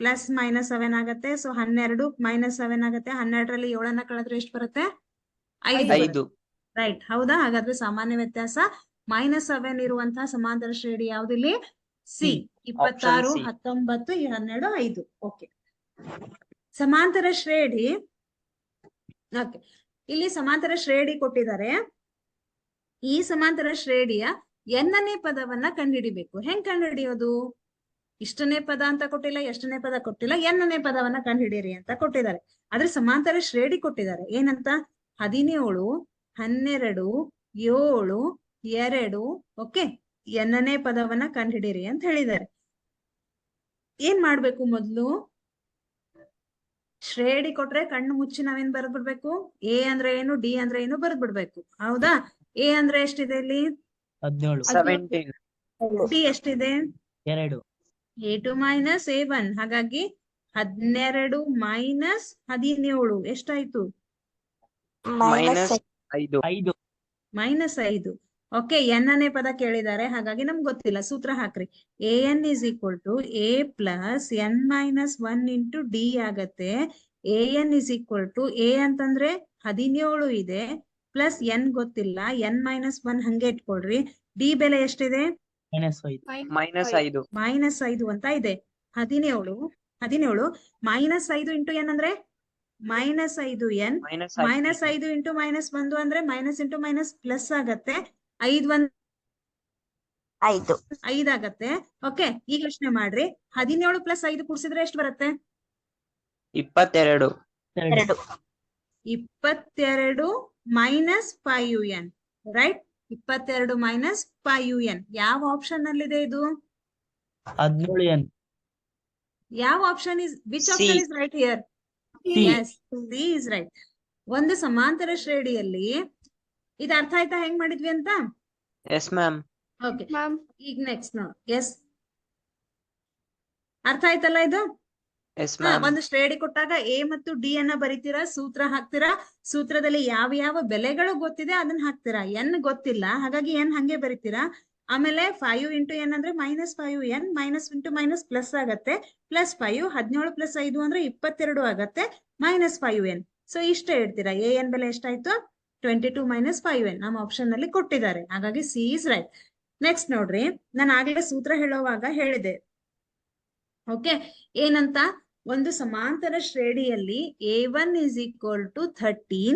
[SPEAKER 1] ಪ್ಲಸ್ -7 ಆಗತ್ತೆ. ಸೊ 12 -7 ಆಗತ್ತೆ. 12ರಲ್ಲಿ 7 ಕಳೆದ್ರೆ ಎಷ್ಟು ಬರುತ್ತೆ? 5. ರೈಟ್, ಹೌದಾ? ಹಾಗಾದ್ರೆ ಸಾಮಾನ್ಯ ವ್ಯತ್ಯಾಸ -7 ಇರುವಂತಹ ಸಮಾಂತರ ಶ್ರೇಣಿ ಯಾವ್ದಿಲ್ಲಿ? ಸಿ. 26 19 12 5. ಓಕೆ, ಸಮಾಂತರ ಶ್ರೇಣಿ. ಓಕೆ, ಇಲ್ಲಿ ಸಮಾಂತರ ಶ್ರೇಣಿ ಕೊಟ್ಟಿದ್ದಾರೆ. ಈ ಸಮಾಂತರ ಶ್ರೇಣಿಯ ಎನ್ನನೇ ಪದವನ್ನ ಕಂಡುಹಿಡಿಬೇಕು. ಹೆಂಗ್ ಕಂಡುಹಿಡಿಯೋದು? ಇಷ್ಟನೇ ಪದ ಅಂತ ಕೊಟ್ಟಿಲ್ಲ, ಎಷ್ಟನೇ ಪದ ಕೊಟ್ಟಿಲ್ಲ, ಎನ್ನನೇ ಪದವನ್ನ ಕಂಡುಹಿಡಿಯಿರಿ ಅಂತ ಕೊಟ್ಟಿದ್ದಾರೆ. ಆದ್ರೆ ಸಮಾಂತರ ಶ್ರೇಣಿ ಕೊಟ್ಟಿದ್ದಾರೆ. ಏನಂತ? 17 12 7 2. ಓಕೆ, ಎನ್ನನೇ ಪದವನ್ನ ಕಂಡುಹಿಡಿಯಿರಿ ಅಂತ ಹೇಳಿದ್ದಾರೆ. ಏನ್ ಮಾಡ್ಬೇಕು? ಮೊದ್ಲು ಶ್ರೇಣಿ ಕೊಟ್ರೆ ಕಣ್ಣು ಮುಚ್ಚಿ ನಾವೇನ್ ಬರ್ದ್ಬಿಡ್ಬೇಕು? ಎ ಅಂದ್ರೆ ಏನು, ಡಿ ಅಂದ್ರೆ ಏನು ಬರ್ದ್ಬಿಡ್ಬೇಕು. ಹೌದಾ? ಎ ಅಂದ್ರೆ ಎಷ್ಟಿದೆ ಇಲ್ಲಿ?
[SPEAKER 4] 17.
[SPEAKER 1] ಡಿ ಎಷ್ಟಿದೆ?
[SPEAKER 4] 2.
[SPEAKER 1] A2 ಮೈನಸ್ A1 ಹಾಗಾಗಿ 12 ಮೈನಸ್ 17 ಎಷ್ಟಾಯ್ತು?
[SPEAKER 3] Minus
[SPEAKER 2] minus 5.
[SPEAKER 4] 5.
[SPEAKER 1] -5. ಓಕೆ, ಎನ್ ಅನೇ ಪದ ಕೇಳಿದ್ದಾರೆ, ಹಾಗಾಗಿ ನಮ್ಗೆ ಗೊತ್ತಿಲ್ಲ. ಸೂತ್ರ ಹಾಕ್ರಿ. AN is equal to A plus N minus 1 into D ಆಗತ್ತೆ. AN is equal to A ಅಂತಂದ್ರೆ 17 ಇದೆ, ಪ್ಲಸ್ N ಗೊತ್ತಿಲ್ಲ, N ಮೈನಸ್ 1 ಹಂಗೆ ಇಟ್ಕೊಳ್ರಿ. D ಬೆಲೆ ಎಷ್ಟಿದೆ?
[SPEAKER 4] -5.
[SPEAKER 2] -5.
[SPEAKER 1] -5 ಅಂತ ಇದೆ. 17 -5 ಇಂಟು N ಅಂದ್ರೆ -5N, -5 ಇಂಟು -1 ಅಂದ್ರೆ ಮೈನಸ್ ಇಂಟು ಮೈನಸ್ ಪ್ಲಸ್ ಆಗತ್ತೆ. 5 ಆಗತ್ತೆ. ಓಕೆ, ಈಗ ಯೋಚನೆ ಮಾಡ್ರಿ. 17 ಪ್ಲಸ್ 5 ಕೂಡಿಸಿದ್ರೆ ಎಷ್ಟು ಬರುತ್ತೆ?
[SPEAKER 2] 22.
[SPEAKER 1] 22 minus 5N, right? 22 minus 5N ಯಾವ ಆಪ್ಷನ್ ನಲ್ಲಿದೆ ಇದು?
[SPEAKER 4] 17N.
[SPEAKER 1] ಯಾವ option is, which
[SPEAKER 2] C.
[SPEAKER 1] Option is right here?
[SPEAKER 4] C.
[SPEAKER 1] Yes, C is right. ಒಂದು ಸಮಾಂತರ ಶ್ರೇಣಿಯಲ್ಲಿ ಇದು ಅರ್ಥ ಆಯ್ತಾ ಹೆಂಗ್ ಮಾಡಿದ್ವಿ ಅಂತ?
[SPEAKER 2] S ma'am.
[SPEAKER 1] ಓಕೆ, ಈಗ ನೆಕ್ಸ್ಟ್ ನೋಡಿ. ಎಸ್, ಅರ್ಥ ಆಯ್ತಲ್ಲ ಇದು?
[SPEAKER 2] Yes ma'am.
[SPEAKER 1] ಒಂದು ಶ್ರೇಣಿ ಕೊಟ್ಟಾಗ ಎ ಮತ್ತು ಡಿ ಅನ್ನ ಬರಿತೀರಾ, ಸೂತ್ರ ಹಾಕ್ತೀರಾ. ಸೂತ್ರದಲ್ಲಿ ಯಾವ ಯಾವ ಬೆಲೆಗಳು ಗೊತ್ತಿದೆ ಅದನ್ನ ಹಾಕ್ತೀರಾ. ಎನ್ ಗೊತ್ತಿಲ್ಲ, ಹಾಗಾಗಿ ಎನ್ ಹಂಗೆ ಬರಿತೀರಾ. ಆಮೇಲೆ 5 ಇಂಟು ಎನ್ ಅಂದ್ರೆ -5N, minus into minus plus ಆಗತ್ತೆ. +5, 17 ಪ್ಲಸ್ 5 ಅಂದ್ರೆ 22 ಆಗತ್ತೆ, -5N. ಸೊ ಇಷ್ಟೇ ಇಡ್ತೀರಾ. ಎನ್ ಬೆಲೆ ಎಷ್ಟಾಯ್ತು? 22 ಮೈನಸ್ 5N ನಮ್ಮ ಆಪ್ಷನ್ ನಲ್ಲಿ ಕೊಟ್ಟಿದ್ದಾರೆ, ಹಾಗಾಗಿ ಸಿ ಇಸ್ ರೈಟ್. ನೆಕ್ಸ್ಟ್ ನೋಡ್ರಿ, ನಾನು ಆಗ್ಲೇ ಸೂತ್ರ ಹೇಳುವಾಗ ಹೇಳಿದೆ. ಓಕೆ, ಏನಂತ? ಒಂದು ಸಮಾಂತರ ಶ್ರೇಣಿಯಲ್ಲಿ A1 is equal to 13,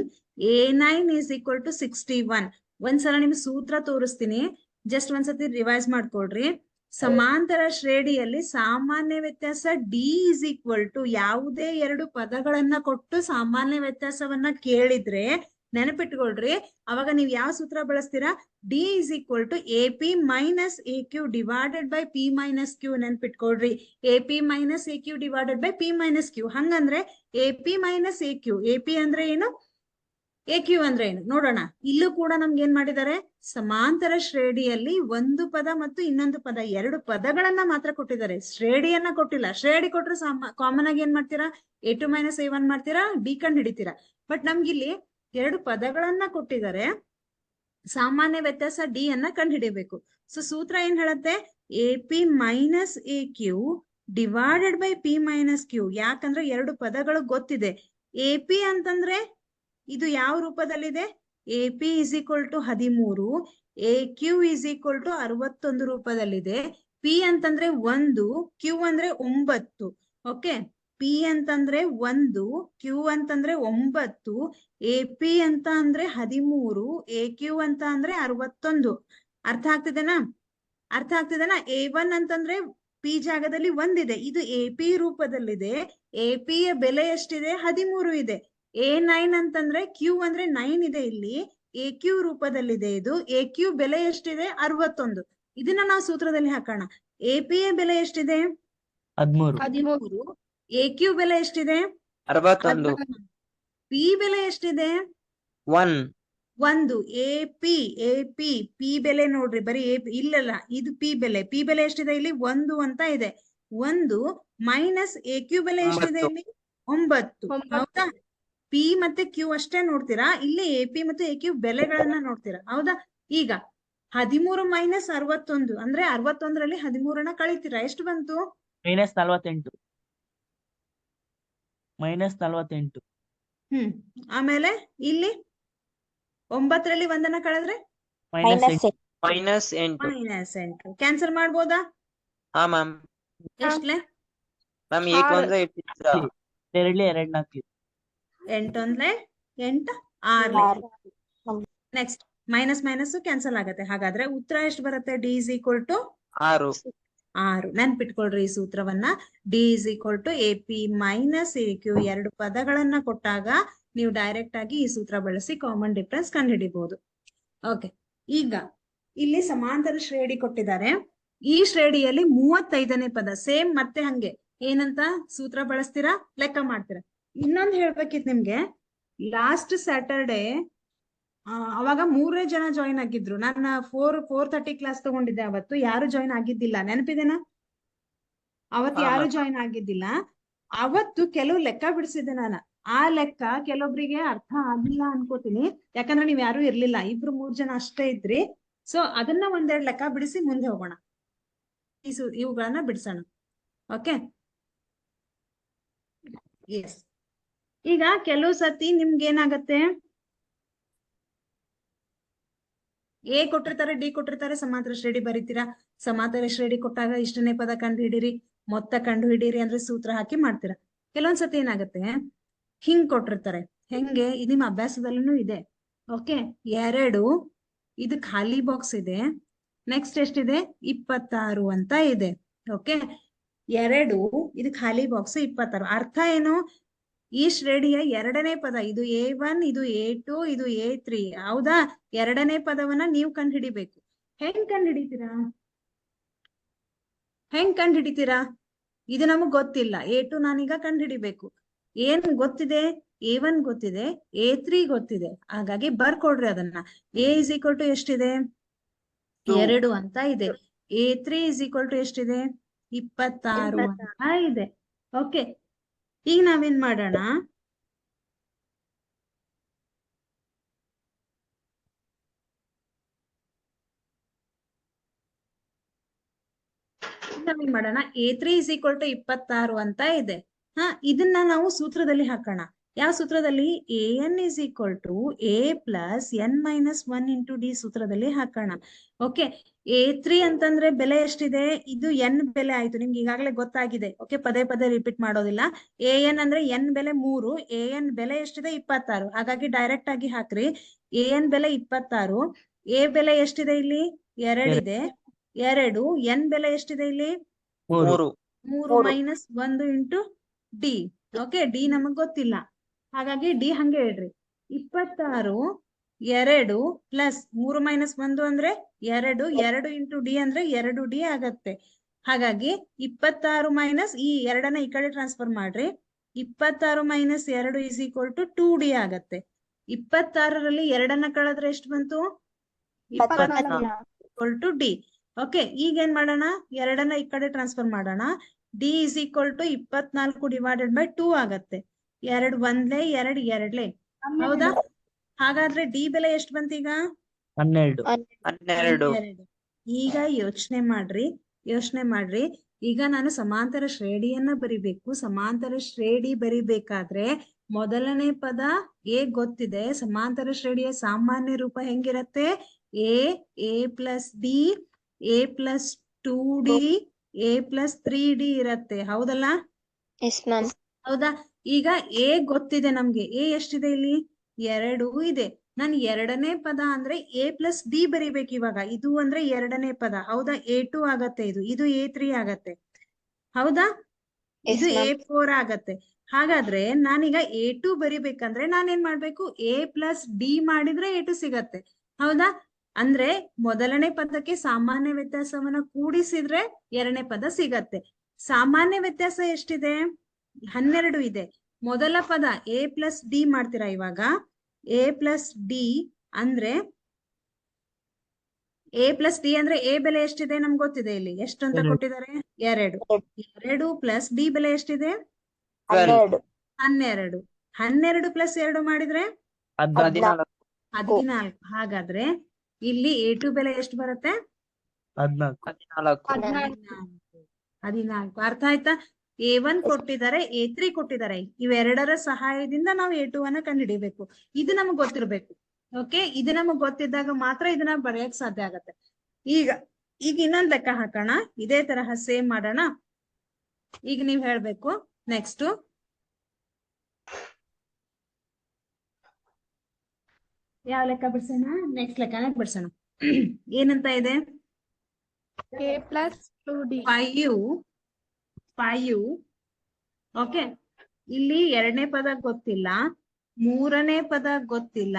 [SPEAKER 1] A9 is equal to 61. ಒಂದ್ಸಲ ನಿಮ್ಗೆ ಸೂತ್ರ ತೋರಿಸ್ತೀನಿ, ಜಸ್ಟ್ ಒಂದ್ಸತಿ ರಿವೈಸ್ ಮಾಡ್ಕೊಳ್ರಿ. ಸಮಾಂತರ ಶ್ರೇಣಿಯಲ್ಲಿ ಸಾಮಾನ್ಯ ವ್ಯತ್ಯಾಸ D is equal to ಯಾವುದೇ ಎರಡು ಪದಗಳನ್ನ ಕೊಟ್ಟು ಸಾಮಾನ್ಯ ವ್ಯತ್ಯಾಸವನ್ನ ಕೇಳಿದ್ರೆ ನೆನಪಿಟ್ಕೊಳ್ರಿ, ಅವಾಗ ನೀವು ಯಾವ ಸೂತ್ರ ಬಳಸ್ತೀರಾ? D is equal to AP minus AQ divided by P minus Q. ನೆನಪಿಟ್ಕೊಳ್ರಿ, AP minus AQ divided by P minus Q. ಹಂಗಂದ್ರೆ AP minus AQ, AP ಅಂದ್ರೆ ಏನು, AQ ಅಂದ್ರೆ ಏನು ನೋಡೋಣ. ಇಲ್ಲೂ ಕೂಡ ನಮ್ಗೆ ಏನ್ ಮಾಡಿದ್ದಾರೆ? ಸಮಾಂತರ ಶ್ರೇಣಿಯಲ್ಲಿ ಒಂದು ಪದ ಮತ್ತು ಇನ್ನೊಂದು ಪದ, ಎರಡು ಪದಗಳನ್ನ ಮಾತ್ರ ಕೊಟ್ಟಿದ್ದಾರೆ, ಶ್ರೇಣಿಯನ್ನ ಕೊಟ್ಟಿಲ್ಲ. ಶ್ರೇಣಿ ಕೊಟ್ರೆ ಕಾಮನ್ ಆಗಿ ಏನ್ ಮಾಡ್ತೀರಾ? A2 ಮೈನಸ್ A1 ಮಾಡ್ತೀರಾ, ಡಿ ಕಂಡು ಹಿಡಿತೀರಾ. ಬಟ್ ನಮ್ಗಿಲ್ಲಿ ಎರಡು ಪದಗಳನ್ನ ಕೊಟ್ಟಿದ್ದಾರೆ, ಸಾಮಾನ್ಯ ವ್ಯತ್ಯಾಸ ಡಿ ಅನ್ನ ಕಂಡು ಹಿಡಿಬೇಕು. ಸೊ ಸೂತ್ರ ಏನ್ ಹೇಳುತ್ತೆ? AP minus AQ divided by P minus Q. ಯಾಕಂದ್ರೆ ಎರಡು ಪದಗಳು ಗೊತ್ತಿದೆ. AP ಅಂತಂದ್ರೆ ಇದು ಯಾವ ರೂಪದಲ್ಲಿದೆ? AP is equal to 13, AQ is equal to 61 ರೂಪದಲ್ಲಿದೆ. P ಅಂತಂದ್ರೆ 1, Q ಅಂದ್ರೆ 9. ಓಕೆ, P ಅಂತಂದ್ರೆ 1, Q ಅಂತಂದ್ರೆ 9, AP ಅಂತ ಅಂದ್ರೆ 13, AQ ಅಂತ ಅಂದ್ರೆ 61. ಅರ್ಥ ಆಗ್ತಿದೆನಾ? A1 ಅಂತಂದ್ರೆ P ಜಾಗದಲ್ಲಿ 1 ಇದೆ, ಇದು AP ರೂಪದಲ್ಲಿದೆ. AP ಯ ಬೆಲೆ ಎಷ್ಟಿದೆ? 13 ಇದೆ. A9 ಅಂತಂದ್ರೆ Q ಅಂದ್ರೆ 9 ಇದೆ, ಇಲ್ಲಿ AQ ರೂಪದಲ್ಲಿದೆ. ಇದು AQ ಬೆಲೆ ಎಷ್ಟಿದೆ? 61. ಇದನ್ನ ನಾವು ಸೂತ್ರದಲ್ಲಿ ಹಾಕೋಣ. AP ಯ ಬೆಲೆ ಎಷ್ಟಿದೆ? 13. AQ ಬೆಲೆ ಎಷ್ಟಿದೆ?
[SPEAKER 2] 61.
[SPEAKER 1] P ಬೆಲೆ ಎಷ್ಟಿದೆ? 1. AP P ಬೆಲೆ ನೋಡ್ರಿ, ಬರೀ AP ಇಲ್ಲಲ್ಲ, ಇದು P ಬೆಲೆ ಎಷ್ಟಿದೆ? ಇಲ್ಲಿ 1 ಅಂತ ಇದೆ. 1 ಮೈನಸ್ AQ ಬೆಲೆ ಎಷ್ಟಿದೆ? ಇಲ್ಲಿ 9. ಹೌದಾ? P ಮತ್ತೆ Q ಅಷ್ಟೇ ನೋಡ್ತೀರಾ, ಇಲ್ಲಿ AP ಮತ್ತು AQ ಬೆಲೆಗಳನ್ನ ನೋಡ್ತೀರಾ. ಹೌದಾ? ಈಗ 13 ಮೈನಸ್ 61 ಅಂದ್ರೆ 61ರಲ್ಲಿ 13ನ ಕಳಿತೀರಾ, ಎಷ್ಟು ಬಂತು?
[SPEAKER 4] -48.
[SPEAKER 1] ಆಮೇಲೆ ಇಲ್ಲಿ 9ರಲ್ಲಿ 1ನ್ನ ಕಳೆದ್ರೆ -8. ಕ್ಯಾನ್ಸಲ್ ಮಾಡ್ಬೋದಾ?
[SPEAKER 2] ಹಾ ಮ್ಯಾಮ್.
[SPEAKER 1] ಎಷ್ಟ್ಲೆ?
[SPEAKER 2] ಮ್ಯಾಮ್ 8 1
[SPEAKER 4] 2
[SPEAKER 1] 8 8 6. ನೆಕ್ಸ್ಟ್ ಮೈನಸ್ ಕ್ಯಾನ್ಸಲ್ ಆಗತ್ತೆ, ಹಾಗಾದ್ರೆ ಉತ್ತರ ಎಷ್ಟು ಬರುತ್ತೆ? D is equal to 6. ನೆನ್ಪಿಟ್ಕೊಳ್ರಿ ಈ ಸೂತ್ರವನ್ನ. D is equal to AP minus AQ. ಎರಡು ಪದಗಳನ್ನ ಕೊಟ್ಟಾಗ ನೀವು ಡೈರೆಕ್ಟ್ ಆಗಿ ಈ ಸೂತ್ರ ಬಳಸಿ ಕಾಮನ್ ಡಿಫರೆನ್ಸ್ ಕಂಡು ಹಿಡಿಬಹುದು. ಓಕೆ, ಈಗ ಇಲ್ಲಿ ಸಮಾಂತರ ಶ್ರೇಣಿ ಕೊಟ್ಟಿದ್ದಾರೆ. ಈ ಶ್ರೇಣಿಯಲ್ಲಿ 35ನೇ ಪದ ಸೇಮ್ ಮತ್ತೆ ಹಂಗೆ ಏನಂತ ಸೂತ್ರ ಬಳಸ್ತೀರಾ, ಲೆಕ್ಕ ಮಾಡ್ತೀರಾ. ಇನ್ನೊಂದು ಹೇಳ್ಬೇಕಿತ್ತು ನಿಮ್ಗೆ, ಲಾಸ್ಟ್ ಸ್ಯಾಟರ್ಡೆ ಅವಾಗ 3 ಜನ ಜಾಯಿನ್ ಆಗಿದ್ರು. ನಾನು 4:30 ಕ್ಲಾಸ್ ತಗೊಂಡಿದ್ದೆ ಅವತ್ತು, ಯಾರು ಜಾಯಿನ್ ಆಗಿದ್ದಿಲ್ಲ, ನೆನಪಿದೆನಾ? ಅವತ್ತು
[SPEAKER 2] ಹಾ,
[SPEAKER 1] ಯಾರು
[SPEAKER 2] ma'am.
[SPEAKER 1] ಜಾಯಿನ್ ಆಗಿದ್ದಿಲ್ಲ. ಅವತ್ತು ಕೆಲವು ಲೆಕ್ಕ ಬಿಡಿಸಿದ್ದೆ ನಾನು. ಆ ಲೆಕ್ಕ ಕೆಲವೊಬ್ರಿಗೆ ಅರ್ಥ ಆಗಿಲ್ಲ ಅನ್ಕೋತೀನಿ, ಯಾಕಂದ್ರೆ ನೀವ್ ಯಾರು ಇರ್ಲಿಲ್ಲ, 2-3 ಜನ ಅಷ್ಟೇ ಇದ್ರಿ. ಸೊ ಅದನ್ನ ಒಂದೆರಡು ಲೆಕ್ಕ ಬಿಡಿಸಿ ಮುಂದೆ ಹೋಗೋಣ. ಇವುಗಳನ್ನ ಬಿಡಿಸೋಣ. Okay, S. ಈಗ ಕೆಲವು ಸತಿ ನಿಮ್ಗೆ ಏನಾಗತ್ತೆ, ಎ ಕೊಟ್ಟಿರ್ತಾರೆ, ಡಿ ಕೊಟ್ಟಿರ್ತಾರೆ, ಸಮಾಂತರ ಶ್ರೇಣಿ ಬರೀತೀರಾ. ಸಮಾಂತರ ಶ್ರೇಣಿ ಕೊಟ್ಟಾಗ ಇಷ್ಟನೇ ಪದ ಕಂಡು ಹಿಡೀರಿ, ಮೊತ್ತ ಕಂಡು ಹಿಡೀರಿ ಅಂದ್ರೆ ಸೂತ್ರ ಹಾಕಿ ಮಾಡ್ತೀರಾ. ಕೆಲವೊಂದ್ಸತಿ ಏನಾಗುತ್ತೆ, ಹಿಂಗ್ ಕೊಟ್ಟಿರ್ತಾರೆ. ಹೆಂಗೆ, ಇದು ನಿಮ್ಮ ಅಭ್ಯಾಸದಲ್ಲೂ ಇದೆ. ಓಕೆ, 2 ಇದು ಖಾಲಿ ಬಾಕ್ಸ್ ಇದೆ. ನೆಕ್ಸ್ಟ್ ಎಷ್ಟಿದೆ, 26 ಅಂತ ಇದೆ. ಓಕೆ, 2 ಇದು ಖಾಲಿ ಬಾಕ್ಸ್ 26. ಅರ್ಥ ಏನು, ಈ ಶ್ರೇಣಿಯ ಎರಡನೇ ಪದ, ಇದು A1, ಇದು A2, ಇದು A3. ಹೌದಾ, ಎರಡನೇ ಪದವನ್ನ ನೀವು ಕಂಡುಹಿಡಿಬೇಕು. ಹೆಂಗ್ ಕಂಡುಹಿಡಿತೀರಾ? ಇದು ನಮಗ್ ಗೊತ್ತಿಲ್ಲ. A2 ನಾನೀಗ ಕಂಡುಹಿಡಿಬೇಕು. ಏನ್ ಗೊತ್ತಿದೆ, A1 ಗೊತ್ತಿದೆ, A3 ಗೊತ್ತಿದೆ. ಹಾಗಾಗಿ ಬರ್ಕೊಡ್ರಿ ಅದನ್ನ. A = ಎಷ್ಟಿದೆ, 2 ಅಂತ ಇದೆ. A3 = ಎಷ್ಟಿದೆ, 26 ಅಂತ ಇದೆ. ಓಕೆ, ಈಗ ನಾವೇನ್ ಮಾಡೋಣ, A3 = 26 ಅಂತ ಇದೆ. ಇದನ್ನ ನಾವು ಸೂತ್ರದಲ್ಲಿ ಹಾಕೋಣ. ಯಾವ ಸೂತ್ರದಲ್ಲಿ, AN = A + n - 1 × D ಸೂತ್ರದಲ್ಲಿ ಹಾಕೋಣ. ಓಕೆ, A3 ಅಂತಂದ್ರೆ ಬೆಲೆ ಎಷ್ಟಿದೆ, ಇದು n ಬೆಲೆ ಆಯ್ತು, ನಿಮ್ಗೆ ಈಗಾಗಲೇ ಗೊತ್ತಾಗಿದೆ. ಓಕೆ, ಪದೇ ಪದೇ ರಿಪೀಟ್ ಮಾಡೋದಿಲ್ಲ. AN ಅಂದ್ರೆ n ಬೆಲೆ 3, AN ಬೆಲೆ ಎಷ್ಟಿದೆ, 26. ಹಾಗಾಗಿ ಡೈರೆಕ್ಟ್ ಆಗಿ ಹಾಕ್ರಿ. AN ಬೆಲೆ 26, A ಬೆಲೆ ಎಷ್ಟಿದೆ, ಇಲ್ಲಿ 2 ಇದೆ. 2, n ಬೆಲೆ ಎಷ್ಟಿದೆ, ಇಲ್ಲಿ
[SPEAKER 2] 3.
[SPEAKER 1] 3 - 1 × D. ಓಕೆ, D ನಮಗ್ ಗೊತ್ತಿಲ್ಲ, ಹಾಗಾಗಿ D ಹಂಗೆ ಹೇಳ್ರಿ. 26, 2 + 3 - 1 ಅಂದ್ರೆ 2, 2 × D ಅಂದ್ರೆ 2D ಆಗತ್ತೆ. ಹಾಗಾಗಿ 26 - ಈ 2ನ್ನ ಈ ಕಡೆ ಟ್ರಾನ್ಸ್ಫರ್ ಮಾಡ್ರಿ. 26 - 2 = 2D ಆಗತ್ತೆ. 26ರಲ್ಲಿ 2ನ್ನ ಕಳೆದ್ರೆ ಎಷ್ಟು ಬಂತು, 24 D. ಓಕೆ, ಈಗ ಏನ್ ಮಾಡೋಣ, 2ನ್ನ ಈ ಕಡೆ ಟ್ರಾನ್ಸ್ಫರ್ ಮಾಡೋಣ. D = 24 / 2 ಆಗತ್ತೆ. 2 1 2 2. ಹೌದಾ, ಹಾಗಾದ್ರೆ D ಬೆಲೆ ಎಷ್ಟು ಬಂತೀಗ,
[SPEAKER 4] 12.
[SPEAKER 1] ಈಗ ಯೋಚನೆ ಮಾಡ್ರಿ. ಈಗ ನಾನು ಸಮಾಂತರ ಶ್ರೇಣಿಯನ್ನ ಬರಿಬೇಕು. ಸಮಾಂತರ ಶ್ರೇಣಿ ಬರಿಬೇಕಾದ್ರೆ ಮೊದಲನೇ ಪದ A ಗೊತ್ತಿದೆ. ಸಮಾಂತರ ಶ್ರೇಣಿಯ ಸಾಮಾನ್ಯ ರೂಪ ಹೆಂಗಿರತ್ತೆ, A + D, A + 2D, A + 3D ಇರತ್ತೆ. ಹೌದಲ್ಲ,
[SPEAKER 3] ಎಸ್ ಮ್ಯಾಮ್.
[SPEAKER 1] ಹೌದಾ. ಈಗ A ಗೊತ್ತಿದೆ ನಮ್ಗೆ. A ಎಷ್ಟಿದೆ, ಇಲ್ಲಿ 2 ಇದೆ. ನಾನು ಎರಡನೇ ಪದ ಅಂದ್ರೆ A + D ಬರಿಬೇಕು ಇವಾಗ. ಇದು ಅಂದ್ರೆ ಎರಡನೇ ಪದ. ಹೌದಾ, A2 ಆಗತ್ತೆ. ಇದು A3 ಆಗತ್ತೆ. ಹೌದಾ, ಇದು A4 ಆಗತ್ತೆ. ಹಾಗಾದ್ರೆ ನಾನೀಗ A2 ಬರಿಬೇಕಂದ್ರೆ ನಾನೇನ್ ಮಾಡ್ಬೇಕು, A + D ಮಾಡಿದ್ರೆ A2 ಸಿಗತ್ತೆ. ಹೌದಾ, ಅಂದ್ರೆ ಮೊದಲನೇ ಪದಕ್ಕೆ ಸಾಮಾನ್ಯ ವ್ಯತ್ಯಾಸವನ್ನ ಕೂಡಿಸಿದ್ರೆ ಎರಡನೇ ಪದ ಸಿಗತ್ತೆ. ಸಾಮಾನ್ಯ ವ್ಯತ್ಯಾಸ ಎಷ್ಟಿದೆ, 12 ಇದೆ. ಮೊದಲ ಪದ A + D ಮಾಡ್ತೀರಾ. ಇವಾಗ A + D ಅಂದ್ರೆ A + D ಅಂದ್ರೆ A ಬೆಲೆ ಎಷ್ಟಿದೆ ನಮ್ಗೆ ಗೊತ್ತಿದೆ. ಇಲ್ಲಿ ಎಷ್ಟು ಅಂತ ಕೊಟ್ಟಿದ್ದಾರೆ, 2. 2 + D ಬೆಲೆ ಎಷ್ಟಿದೆ,
[SPEAKER 3] 12.
[SPEAKER 1] 12. 12 + 2 ಮಾಡಿದ್ರೆ
[SPEAKER 2] 14.
[SPEAKER 1] 14. ಹಾಗಾದ್ರೆ ಇಲ್ಲಿ A2 ಬೆಲೆ ಎಷ್ಟು ಬರುತ್ತೆ,
[SPEAKER 2] 14.
[SPEAKER 1] 14. ಅರ್ಥ ಆಯ್ತಾ. A1 ಕೊಟ್ಟಿದ್ದಾರೆ, A3 ಕೊಟ್ಟಿದ್ದಾರೆ. ಇವೆರಡರ ಸಹಾಯದಿಂದ ನಾವು A2 ಅನ್ನ ಕಂಡುಹಿಡಿಬೇಕು. ಇದು ನಮಗ್ ಗೊತ್ತಿರ್ಬೇಕು. ಓಕೆ, ಇದು ನಮಗ್ ಗೊತ್ತಿದ್ದಾಗ ಮಾತ್ರ ಇದನ್ನ ಬರೆಯಕ್ ಸಾಧ್ಯ ಆಗತ್ತೆ. ಈಗ ಇನ್ನೊಂದ್ ಲೆಕ್ಕ ಹಾಕೋಣ. ಇದೇ ತರಹ ಸೇಮ್ ಮಾಡೋಣ. ಈಗ ನೀವ್ ಹೇಳ್ಬೇಕು. ನೆಕ್ಸ್ಟ್ ಯಾವ ಲೆಕ್ಕ ಬಿಡ್ಸೋಣ, ನೆಕ್ಸ್ಟ್ ಲೆಕ್ಕನ ಬಿಡ್ಸೋಣ. ಏನಂತ ಇದೆ,
[SPEAKER 5] A + 2D.
[SPEAKER 1] 5. ಓಕೆ, ಇಲ್ಲಿ ಎರಡನೇ ಪದ ಗೊತ್ತಿಲ್ಲ, ಮೂರನೇ ಪದ ಗೊತ್ತಿಲ್ಲ,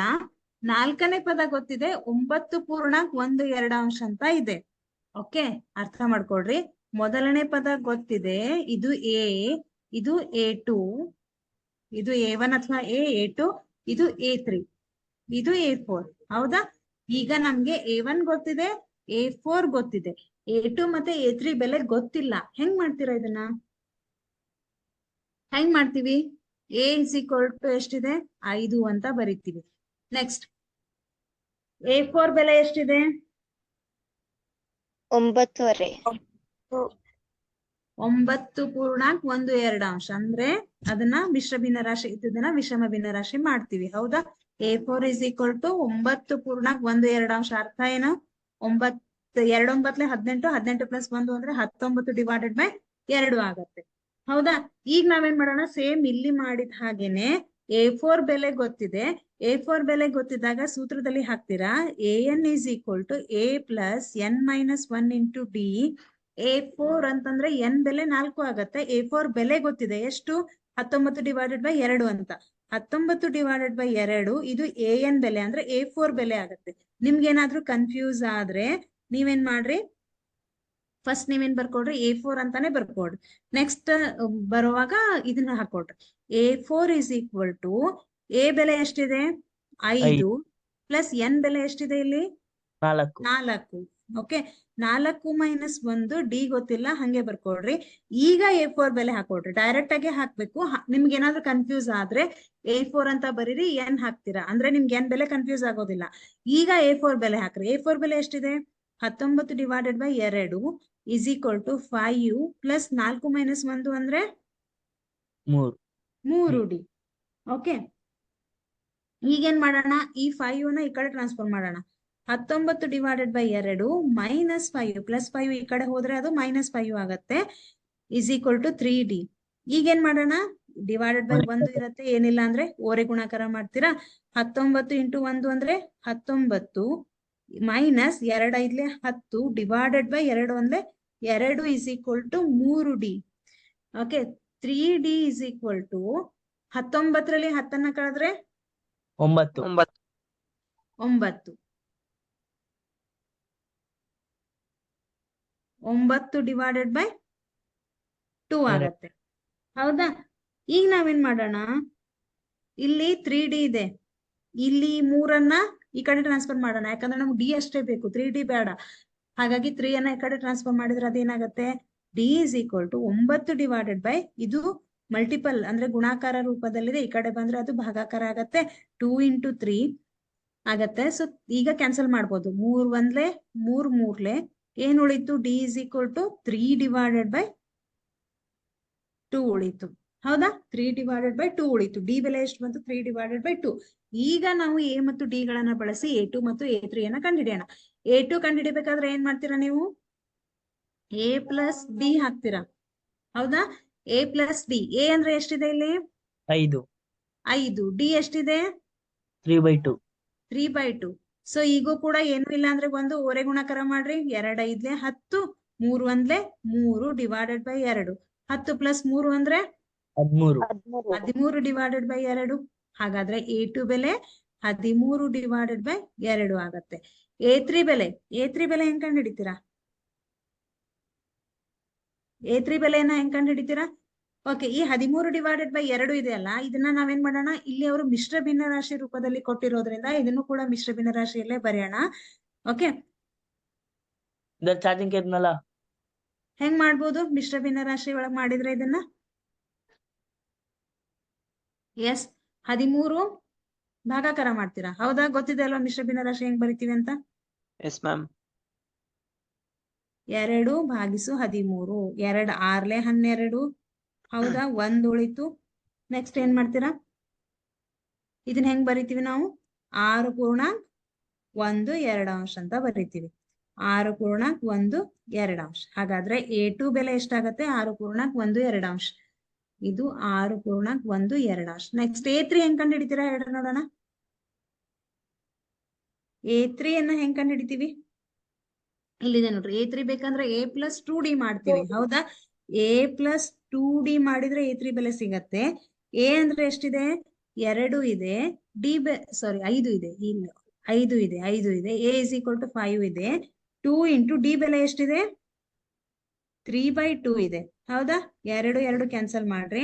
[SPEAKER 1] ನಾಲ್ಕನೇ ಪದ ಗೊತ್ತಿದೆ. 9.12 ಅಂತ ಇದೆ. ಓಕೆ, ಅರ್ಥ ಮಾಡ್ಕೊಳ್ರಿ. ಮೊದಲನೇ ಪದ ಗೊತ್ತಿದೆ, ಇದು A, ಇದು A2, ಇದು A1 ಅಥವಾ A2, ಇದು A3, ಇದು A4. ಹೌದಾ, ಈಗ ನಮ್ಗೆ A1 ಗೊತ್ತಿದೆ, A4 ಗೊತ್ತಿದೆ, A2 ಮತ್ತೆ A3 ಬೆಲೆ ಗೊತ್ತಿಲ್ಲ. ಹೆಂಗ್ ಮಾಡ್ತೀರಾ ಇದನ್ನ? ಹೆಂಗ್ ಮಾಡ್ತೀವಿ? A is equal to ಎಷ್ಟಿದೆ? 5 ಅಂತ ಬರಿತೀವಿ. ನೆಕ್ಸ್ಟ್ A4 ಬೆಲೆ ಎಷ್ಟಿದೆ?
[SPEAKER 3] 9.5
[SPEAKER 1] 9.12 ಅಂದ್ರೆ ಅದನ್ನ ಮಿಶ್ರ ಭಿನ್ನರಾಶಿ ಇದ್ದದನ್ನ ವಿಷಮ ಭಿನ್ನರಾಶಿ ಮಾಡ್ತೀವಿ. ಹೌದಾ? A4 is equal to 9.12 ಅರ್ಥ ಏನು? 9 2 9 18, 18 ಪ್ಲಸ್ 1 ಅಂದ್ರೆ 19 ಡಿವೈಡೆಡ್ ಬೈ 2 ಆಗತ್ತೆ. ಹೌದಾ? ಈಗ ನಾವೇನ್ ಮಾಡೋಣ, ಸೇಮ್ ಇಲ್ಲಿ ಮಾಡಿದ ಹಾಗೇನೆ A4 ಬೆಲೆ ಗೊತ್ತಿದೆ. A4 ಬೆಲೆ ಗೊತ್ತಿದ್ದಾಗ ಸೂತ್ರದಲ್ಲಿ ಹಾಕ್ತೀರಾ AN is equal to A plus N minus 1 into D. A4 ಅಂತಂದ್ರೆ N ಬೆಲೆ 4 ಆಗತ್ತೆ. A4 ಬೆಲೆ ಗೊತ್ತಿದೆ ಎಷ್ಟು? 19 ಡಿವೈಡೆಡ್ ಬೈ 2 ಅಂತ. 19 ಡಿವೈಡೆಡ್ ಬೈ 2 ಇದು AN ಬೆಲೆ ಅಂದ್ರೆ A4 ಬೆಲೆ ಆಗತ್ತೆ. ನಿಮ್ಗೇನಾದ್ರೂ ಕನ್ಫ್ಯೂಸ್ ಆದ್ರೆ ನೀವೇನ್ ಮಾಡ್ರಿ, ಫಸ್ಟ್ ನೀವೇನ್ ಬರ್ಕೊಡ್ರಿ, A4 ಅಂತಾನೆ ಬರ್ಕೊಡ್ರಿ. ನೆಕ್ಸ್ಟ್ ಬರುವಾಗ ಇದನ್ನ ಹಾಕೊಡ್ರಿ. A4 is equal to A ಬೆಲೆ ಎಷ್ಟಿದೆ? 5 ಪ್ಲಸ್ N ಬೆಲೆ ಎಷ್ಟಿದೆ ಇಲ್ಲಿ? 4. ಓಕೆ, 4 ಮೈನಸ್ 1 D ಗೊತ್ತಿಲ್ಲ, ಹಂಗೆ ಬರ್ಕೊಡ್ರಿ. ಈಗ A4 ಬೆಲೆ ಹಾಕೊಡ್ರಿ, ಡೈರೆಕ್ಟ್ ಆಗಿ ಹಾಕ್ಬೇಕು. ನಿಮ್ಗೆ ಏನಾದ್ರು ಕನ್ಫ್ಯೂಸ್ ಆದ್ರೆ A4 ಅಂತ ಬರೀರಿ, N ಹಾಕ್ತೀರಾ ಅಂದ್ರೆ ನಿಮ್ಗೆ N ಬೆಲೆ ಕನ್ಫ್ಯೂಸ್ ಆಗೋದಿಲ್ಲ. ಈಗ A4 ಬೆಲೆ ಹಾಕ್ರಿ. A4 ಬೆಲೆ ಎಷ್ಟಿದೆ? 19 divided by 2 is equal to 5 plus 4 minus 1 ಅಂದ್ರೆ 3 D. ಓಕೆ, ಈಗೇನ್ ಮಾಡೋಣ, ಈ 5 ನ ಈ ಕಡೆ ಟ್ರಾನ್ಸ್ಫರ್ ಮಾಡೋಣ. 19 ಡಿವೈಡೆಡ್ ಬೈ 2 ಮೈನಸ್ 5 ಪ್ಲಸ್ 5 ಈ ಕಡೆ ಹೋದ್ರೆ ಅದು ಮೈನಸ್ 5 ಆಗತ್ತೆ, ಇಸ್ ಈಕ್ವಲ್ ಟು 3D. ಈಗೇನ್ ಮಾಡೋಣ, ಡಿವೈಡೆಡ್ ಬೈ 1 ಇರತ್ತೆ, ಏನಿಲ್ಲ ಅಂದ್ರೆ ಓರೆ ಗುಣಾಕಾರ ಮಾಡ್ತೀರಾ. 19 ಇಂಟು 1 ಅಂದ್ರೆ 19 ಮೈನಸ್ 2 5 10 ಡಿವೈಡೆಡ್ ಬೈ 2 ಅಂದ್ರೆ 2 is equal to 3D. Okay, 3D is equal to 19ರಲ್ಲಿ 10 ಕಳೆದ್ರೆ 9. 9 ಡಿವೈಡೆಡ್ ಬೈ 2 ಆಗತ್ತೆ. ಹೌದಾ? ಈಗ ನಾವೇನ್ ಮಾಡೋಣ, ಇಲ್ಲಿ 3D ಇದೆ, ಇಲ್ಲಿ 3ಅನ್ನ ಈ ಕಡೆ ಟ್ರಾನ್ಸ್ಫರ್ ಮಾಡೋಣ. ಯಾಕಂದ್ರೆ ನಮ್ಗೆ D ಅಷ್ಟೇ ಬೇಕು, 3D ಬೇಡ. ಹಾಗಾಗಿ 3 ಅನ್ನ ಈ ಕಡೆ ಟ್ರಾನ್ಸ್ಫರ್ ಮಾಡಿದ್ರೆ ಅದೇನಾಗತ್ತೆ, D is equal to 9 divided by, ಇದು ಮಲ್ಟಿಪಲ್ ಅಂದ್ರೆ ಗುಣಾಕಾರ ರೂಪದಲ್ಲಿದೆ, ಈ ಕಡೆ ಬಂದ್ರೆ ಅದು ಭಾಗಾಕಾರ ಆಗತ್ತೆ, 2 ಇಂಟು 3 ಆಗತ್ತೆ. ಸೊ ಈಗ ಕ್ಯಾನ್ಸಲ್ ಮಾಡ್ಬೋದು. 3 1 3 3 ಏನ್ ಉಳಿತು? D is equal to 3 divided by 2 ಉಳಿತು. ಹೌದಾ? 3 ಡಿವೈಡೆಡ್ ಬೈ 2 ಉಳಿತು. D ಬೆಲೆ ಎಷ್ಟು ಬಂತು? 3 ಡಿವೈಡೆಡ್ ಬೈ 2. ಈಗ ನಾವು A ಮತ್ತು D ಗಳನ್ನ ಬಳಸಿ A2 ಮತ್ತು A3 ಅನ್ನ ಕಂಡುಹಿಡಿಯೋಣ. A2 ಕಂಡುಹಿಡಿಬೇಕಾದ್ರೆ ಏನ್ ಮಾಡ್ತೀರಾ ನೀವು? A ಪ್ಲಸ್ D ಹಾಕ್ತೀರಾ. ಹೌದಾ? A plus D. A ಅಂದ್ರೆ ಎಷ್ಟಿದೆ ಇಲ್ಲಿ? 5. D ಎಷ್ಟಿದೆ?
[SPEAKER 4] 3/2.
[SPEAKER 1] 3/2. ಸೊ ಈಗೂ ಕೂಡ ಏನು ಇಲ್ಲ ಅಂದ್ರೆ ಒಂದು ಓರೆ ಗುಣಾಕಾರ ಮಾಡ್ರಿ. 2 5 10, 3 1 3 ಡಿವೈಡೆಡ್ ಬೈ 2. 10 ಪ್ಲಸ್ 3 ಅಂದ್ರೆ 13 ಡಿವೈಡೆಡ್ ಬೈ 2. ಹಾಗಾದ್ರೆ A2 ಬೆಲೆ 13 ಡಿವೈಡೆಡ್ ಬೈ 2 ಆಗತ್ತೆ. A3 ಬೆಲೆ ಹೆಂಗ್ ಕಂಡು ಹಿಡಿತೀರಾ? A3 ಬೆಲೆಯನ್ನ ಹೆಂಗ್ ಕಂಡು ಹಿಡಿತೀರಾ? ಓಕೆ, ಈ 13 ಡಿವೈಡೆಡ್ ಬೈ 2 ಇದೆಯಲ್ಲ, ಇದನ್ನ ನಾವೇನ್ ಮಾಡೋಣ, ಇಲ್ಲಿ ಅವರು ಮಿಶ್ರ ಭಿನ್ನರಾಶಿ ರೂಪದಲ್ಲಿ ಕೊಟ್ಟಿರೋದ್ರಿಂದ ಇದನ್ನು ಕೂಡ ಮಿಶ್ರ ಭಿನ್ನರಾಶಿಯಲ್ಲೇ ಬರೆಯೋಣ. ಓಕೆ,
[SPEAKER 4] ಚಾರ್ಜಿಂಗ್ ಕೇದ್ನಲ್ಲ
[SPEAKER 1] ಹೆಂಗ್ ಮಾಡ್ಬೋದು ಮಿಶ್ರ ಭಿನ್ನರಾಶಿ ಒಳಗ್ ಮಾಡಿದ್ರೆ ಇದನ್ನ? ಎಸ್, 13 ಭಾಗಾಕಾರ ಮಾಡ್ತೀರಾ. ಹೌದಾ? ಗೊತ್ತಿದೆ ಅಲ್ವಾ ಮಿಶ್ರ ಭಿನ್ನರಾಶಿ ಹೆಂಗ್ ಬರಿತೀವಿ ಅಂತ?
[SPEAKER 2] Yes ma'am.
[SPEAKER 1] 2 ಭಾಗಿಸು 13, 2 6 12. ಹೌದಾ? 1 ಉಳಿತು. ನೆಕ್ಸ್ಟ್ ಏನ್ ಮಾಡ್ತೀರಾ? ಇದನ್ನ ಹೆಂಗ್ ಬರಿತೀವಿ ನಾವು? 6.12 ಅಂತ ಬರಿತೀವಿ. 6.12. ಹಾಗಾದ್ರೆ A2 ಬೆಲೆ ಎಷ್ಟಾಗತ್ತೆ? 6.12. ಇದು 6.12. ನೆಕ್ಸ್ಟ್ A3 ಹೆಂಗ್ ಕಂಡು ಹಿಡಿತೀರಾ ಹೇಳ್ರಿ ನೋಡೋಣ. A3 ಅನ್ನ ಹೆಂಗ್ ಕಂಡು ಹಿಡಿತೀವಿ? ಇಲ್ಲಿದೆ ನೋಡ್ರಿ. A3 ಬೇಕಂದ್ರೆ A plus 2D ಮಾಡ್ತೀವಿ. ಹೌದಾ? A plus 2D ಮಾಡಿದ್ರೆ A3 ಬೆಲೆ ಸಿಗತ್ತೆ. A ಅಂದ್ರೆ ಎಷ್ಟಿದೆ? 2 ಇದೆ. ಸಾರಿ 5 ಇದೆ. ಇಲ್ಲ 5 ಇದೆ. A is equal to 5 ಇದೆ. 2 ಇಂಟು D ಬೆಲೆ ಎಷ್ಟಿದೆ? 3/2 ಇದೆ. ಹೌದಾ? 2 ಕ್ಯಾನ್ಸಲ್ ಮಾಡ್ರಿ.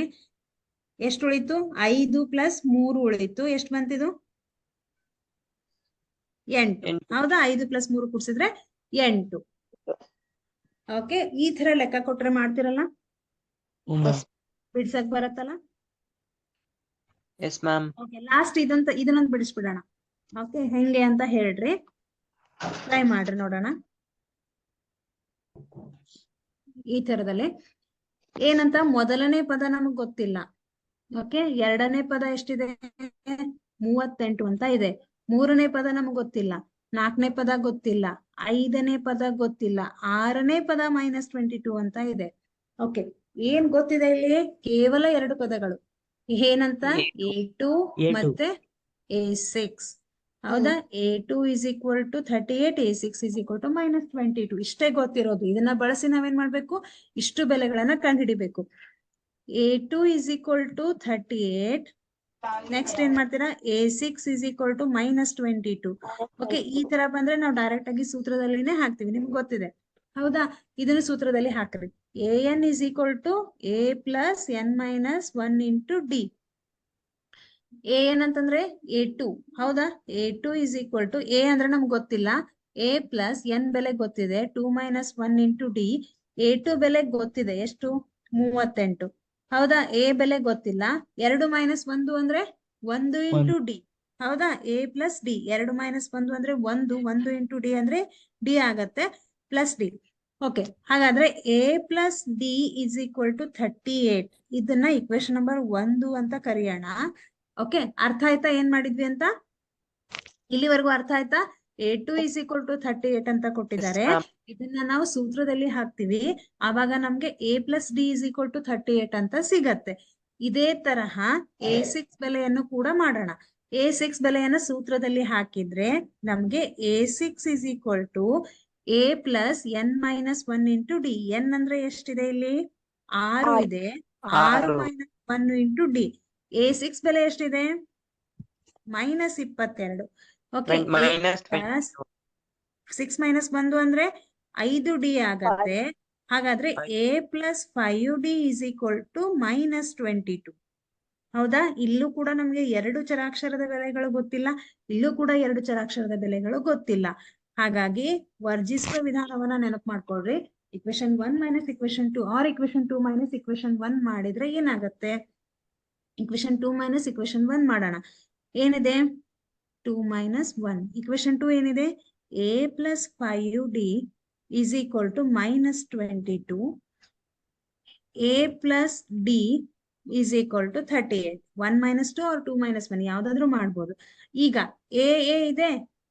[SPEAKER 1] ಎಷ್ಟು ಉಳಿತು? 5 ಪ್ಲಸ್ 3 ಉಳಿತು. ಎಷ್ಟು ಬಂತಿದು? 8. ಹೌದಾ? 5 ಪ್ಲಸ್ 3 ಕೂಡಿಸಿದ್ರೆ 8. ಓಕೆ, ಈ ತರ ಲೆಕ್ಕ ಕೊಟ್ರೆ ಮಾಡ್ತಿರಲ್ಲ, ಬಿಡ್ಸಕ್ ಬರತ್ತಲ್ಲ.
[SPEAKER 2] Yes ma'am.
[SPEAKER 1] ಓಕೆ, ಲಾಸ್ಟ್ ಇದನ್ನೊಂದು ಬಿಡಿಸ್ಬಿಡೋಣ. ಓಕೆ, ಹೆಂಗೆ ಅಂತ ಹೇಳ್ರಿ, ಟ್ರೈ ಮಾಡ್ರಿ ನೋಡೋಣ. ಈ ತರದಲ್ಲಿ ಏನಂತ, ಮೊದಲನೇ ಪದ ನಮಗ್ ಗೊತ್ತಿಲ್ಲ. ಓಕೆ, ಎರಡನೇ ಪದ ಎಷ್ಟಿದೆ, 38 ಅಂತ ಇದೆ. ಮೂರನೇ ಪದ ನಮಗ್ ಗೊತ್ತಿಲ್ಲ, ನಾಲ್ಕನೇ ಪದ ಗೊತ್ತಿಲ್ಲ, ಐದನೇ ಪದ ಗೊತ್ತಿಲ್ಲ, ಆರನೇ ಪದ -22 ಅಂತ ಇದೆ. ಓಕೆ, ಏನ್ ಗೊತ್ತಿದೆ ಇಲ್ಲಿ, ಕೇವಲ 2 ಪದಗಳು. ಏನಂತ, A2 ಮತ್ತೆ A6. ಹೌದಾ, A2 is equal to 38, A6 is equal to -22. ಇಷ್ಟೇ ಗೊತ್ತಿರೋದು. ಇದನ್ನ ಬಳಸಿ ನಾವೇನ್ ಮಾಡ್ಬೇಕು, ಇಷ್ಟು ಬೆಲೆಗಳನ್ನ ಕಂಡುಹಿಡಿಬೇಕು. A2 is equal to 38. Next ಏನ್ ಮಾಡ್ತೀರಾ, A6 is equal to -22. Okay, ಈ ತರ ಬಂದ್ರೆ ನಾವು ಡೈರೆಕ್ಟ್ ಆಗಿ ಸೂತ್ರದಲ್ಲಿನೇ ಹಾಕ್ತಿವಿ, ನಿಮ್ಗೆ ಗೊತ್ತಿದೆ. ಹೌದಾ, ಇದನ್ನ ಸೂತ್ರದಲ್ಲಿ ಹಾಕ್ರಿ. AN is equal to A plus N minus 1 into D. AN ಅಂತಂದ್ರೆ A2. ಹೌದಾ, A2 is equal to A ಅಂದ್ರೆ ನಮ್ಗೆ ಗೊತ್ತಿಲ್ಲ, A plus N ಬೆಲೆ ಗೊತ್ತಿದೆ, 2 minus 1 into D. A2 ಬೆಲೆ ಗೊತ್ತಿದೆ, ಎಷ್ಟು, 38. ಹೌದಾ, A ಬೆಲೆ ಗೊತ್ತಿಲ್ಲ, 2 minus 1 ಅಂದ್ರೆ 1 into D. ಹೌದಾ, A plus D, 2 minus 1 ಅಂದ್ರೆ 1 into D ಅಂದ್ರೆ D ಆಗತ್ತೆ, ಪ್ಲಸ್ D. ಓಕೆ, ಹಾಗಾದ್ರೆ A plus D is equal to 38. ಇದನ್ನ ಇಕ್ವೇಶನ್ ನಂಬರ್ 1 ಅಂತ ಕರೆಯೋಣ. ಓಕೆ, ಅರ್ಥ ಆಯ್ತಾ ಏನ್ ಮಾಡಿದ್ವಿ ಅಂತ, ಇಲ್ಲಿವರೆಗೂ ಅರ್ಥ ಆಯ್ತಾ? A2 is equal to 38 ಅಂತ ಕೊಟ್ಟಿದ್ದಾರೆ. ಇದನ್ನ ನಾವು ಸೂತ್ರದಲ್ಲಿ ಹಾಕ್ತಿವಿ, ಆವಾಗ ನಮ್ಗೆ A plus D is equal to 38 ಅಂತ ಸಿಗತ್ತೆ. ಇದೇ ತರಹ A6 ಬೆಲೆಯನ್ನು ಕೂಡ ಮಾಡೋಣ. A6 ಬೆಲೆಯನ್ನು ಸೂತ್ರದಲ್ಲಿ ಹಾಕಿದ್ರೆ ನಮ್ಗೆ A6 is equal to A plus N minus 1 into D. N ಅಂದ್ರೆ ಎಷ್ಟಿದೆ ಇಲ್ಲಿ, 6 ಇದೆ, 6 minus 1 into D. A6 ಬೆಲೆ ಎಷ್ಟಿದೆ, -22. ಓಕೆ, 6 minus 1 ಅಂದ್ರೆ 5D ಆಗತ್ತೆ. ಹಾಗಾದ್ರೆ A plus 5D is equal to -22. ಹೌದಾ, ಇಲ್ಲೂ ಕೂಡ ನಮ್ಗೆ 2 ಚರಾಕ್ಷರದ ಬೆಲೆಗಳು ಗೊತ್ತಿಲ್ಲ, ಇಲ್ಲೂ ಕೂಡ 2 ಚರಾಕ್ಷರದ ಬೆಲೆಗಳು ಗೊತ್ತಿಲ್ಲ. ಹಾಗಾಗಿ ವರ್ಜಿಸುವ ವಿಧಾನವನ್ನ ನೆನಪು ಮಾಡ್ಕೊಳ್ರಿ. Equation 1 minus equation 2 or equation 2 minus equation 1 ಮಾಡಿದ್ರೆ ಏನಾಗತ್ತೆ, ಇಕ್ವೇಶನ್ 2 ಮೈನಸ್ ಇಕ್ವೇಶನ್ 1 ಮಾಡೋಣ. ಏನಿದೆ, 2 minus 1. ಇಕ್ವೇಶನ್ 2 ಏನಿದೆ, A plus 5D is equal to -22. A plus D is equal to 38. 1 minus 2 or 2 minus 1 ಯಾವ್ದಾದ್ರು ಮಾಡ್ಬೋದು. ಈಗ A ಇದೆ,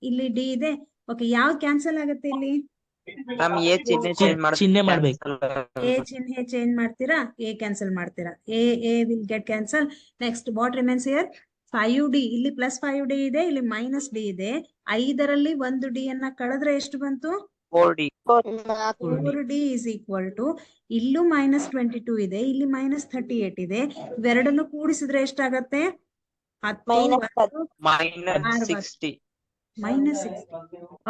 [SPEAKER 1] ಇಲ್ಲಿ D ಇದೆ. ಓಕೆ, ಯಾವ್ದು ಕ್ಯಾನ್ಸಲ್ ಆಗುತ್ತೆ ಇಲ್ಲಿ,
[SPEAKER 4] ಚಿಹ್ನೆ ಮಾಡ್ಬೇಕು.
[SPEAKER 1] A ಚಿಹ್ನೆ ಚೇಂಜ್ ಮಾಡ್ತೀರಾ, A ಕ್ಯಾನ್ಸಲ್ ಮಾಡ್ತೀರಾ, A will get cancel. Next what remains here, 5D. ಇಲ್ಲಿ ಪ್ಲಸ್ 5D ಇದೆ, ಇಲ್ಲಿ -D ಇದೆ. 5ರಲ್ಲಿ 1D ಅನ್ನ ಕಳೆದ್ರೆ ಎಷ್ಟು ಬಂತು, 4D is equal to, ಇಲ್ಲೂ -22 ಇದೆ, ಇಲ್ಲಿ -38 ಇದೆ. ಇವೆರಡನ್ನು ಕೂಡಿಸಿದ್ರೆ ಎಷ್ಟಾಗತ್ತೆ,
[SPEAKER 2] -60.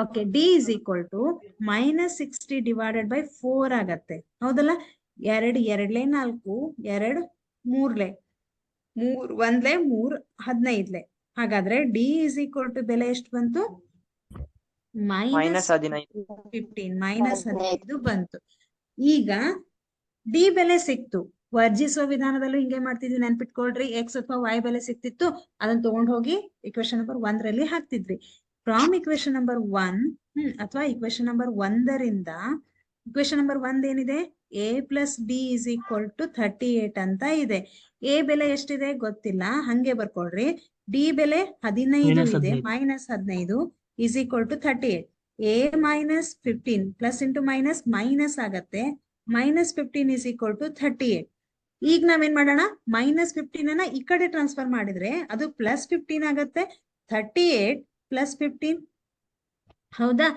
[SPEAKER 1] Okay, D is equal to -60 divided by 4 ಆಗತ್ತೆ. ಹೌದಲ್ಲ, 2 2 4, 2 3 1 3 15. ಹಾಗಾದ್ರೆ D is equal to ಬೆಲೆ ಎಷ್ಟು ಬಂತು, -15 ಬಂತು. ಈಗ D ಬೆಲೆ ಸಿಕ್ತು. ವರ್ಜಿಸುವ ವಿಧಾನದಲ್ಲೂ ಹಿಂಗೆ ಮಾಡ್ತಿದ್ವಿ, ನೆನ್ಪಿಟ್ಕೊಳ್ರಿ. X ಅಥವಾ Y ಬೆಲೆ ಸಿಕ್ತಿತ್ತು, ಅದನ್ನ ತಗೊಂಡ್ ಹೋಗಿ ಇಕ್ವೇಶನ್ ನಂಬರ್ 1 ರಲ್ಲಿ ಹಾಕ್ತಿದ್ವಿ. ಫ್ರಾಮ್ ಇಕ್ವೇಶನ್ ನಂಬರ್ 1 ಅಥವಾ ಇಕ್ವೇಶನ್ ನಂಬರ್ 1ರಿಂದ ಇಕ್ವೇಶನ್ ನಂಬರ್ 1 ಏನಿದೆ, A plus D is equal to 38 ಅಂತ ಇದೆ. A ಬೆಲೆ ಎಷ್ಟಿದೆ ಗೊತ್ತಿಲ್ಲ, ಹಂಗೆ ಬರ್ಕೊಳ್ರಿ. D ಬೆಲೆ 15 ಇದೆ, -15 is equal to 38. A minus 15 plus into minus ಆಗತ್ತೆ, -15 is equal to 38. ಈಗ ನಾವೇನ್ ಮಾಡೋಣ, -15 ಅನ್ನ ಈ ಕಡೆ ಟ್ರಾನ್ಸ್ಫರ್ ಮಾಡಿದ್ರೆ ಅದು +15 ಆಗತ್ತೆ. 38 plus 15. ಹೌದಾ,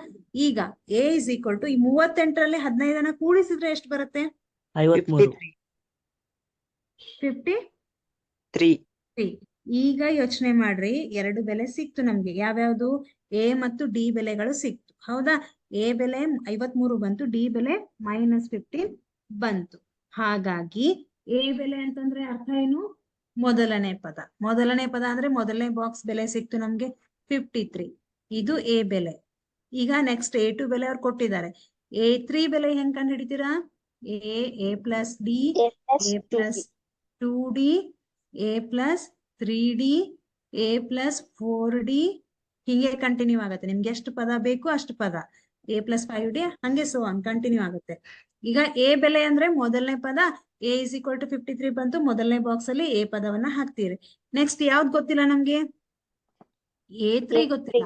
[SPEAKER 1] ಈಗ A is equal to, ಈ 38ರಲ್ಲಿ 15 ಕೂಡಿಸಿದ್ರೆ ಎಷ್ಟು ಬರುತ್ತೆ, 53. ಈಗ ಯೋಚನೆ ಮಾಡ್ರಿ, 2 ಬೆಲೆ ಸಿಕ್ತು ನಮ್ಗೆ. ಯಾವ್ಯಾವ್ದು, A ಮತ್ತು D ಬೆಲೆಗಳು ಸಿಕ್ತು. ಹೌದಾ, A ಬೆಲೆ 53 ಬಂತು, D ಬೆಲೆ -15 ಬಂತು. ಹಾಗಾಗಿ A ಬೆಲೆ ಅಂತಂದ್ರೆ ಅರ್ಥ ಏನು, ಮೊದಲನೇ ಪದ. ಮೊದಲನೇ ಪದ ಅಂದ್ರೆ ಮೊದಲನೇ ಬಾಕ್ಸ್ ಬೆಲೆ ಸಿಕ್ತು ನಮ್ಗೆ 53. ಇದು A ಬೆಲೆ. ಈಗ ನೆಕ್ಸ್ಟ್ A2 ಬೆಲೆ ಅವ್ರು ಕೊಟ್ಟಿದ್ದಾರೆ. A3 ಬೆಲೆ ಹೆಂಗ್ ಕಂಡು ಹಿಡಿತೀರಾ? A plus D, A plus 2D, A plus 3D, A plus 4D, ಹೀಗೆ ಕಂಟಿನ್ಯೂ ಆಗುತ್ತೆ. ನಿಮ್ಗೆ ಎಷ್ಟು ಪದ ಬೇಕು ಅಷ್ಟು ಪದ. A plus 5D ಹಂಗೆ ಸೊ ಕಂಟಿನ್ಯೂ ಆಗುತ್ತೆ. ಈಗ A ಬೆಲೆ ಅಂದ್ರೆ ಮೊದಲನೇ ಪದ, A is equal to 53 ಬಂತು. ಮೊದಲನೇ ಬಾಕ್ಸ್ ಅಲ್ಲಿ A ಪದವನ್ನ ಹಾಕ್ತೀರಿ. ನೆಕ್ಸ್ಟ್ ಯಾವ್ದು ಗೊತ್ತಿಲ್ಲ ನಮ್ಗೆ? A3 ಗೊತ್ತಿಲ್ಲ.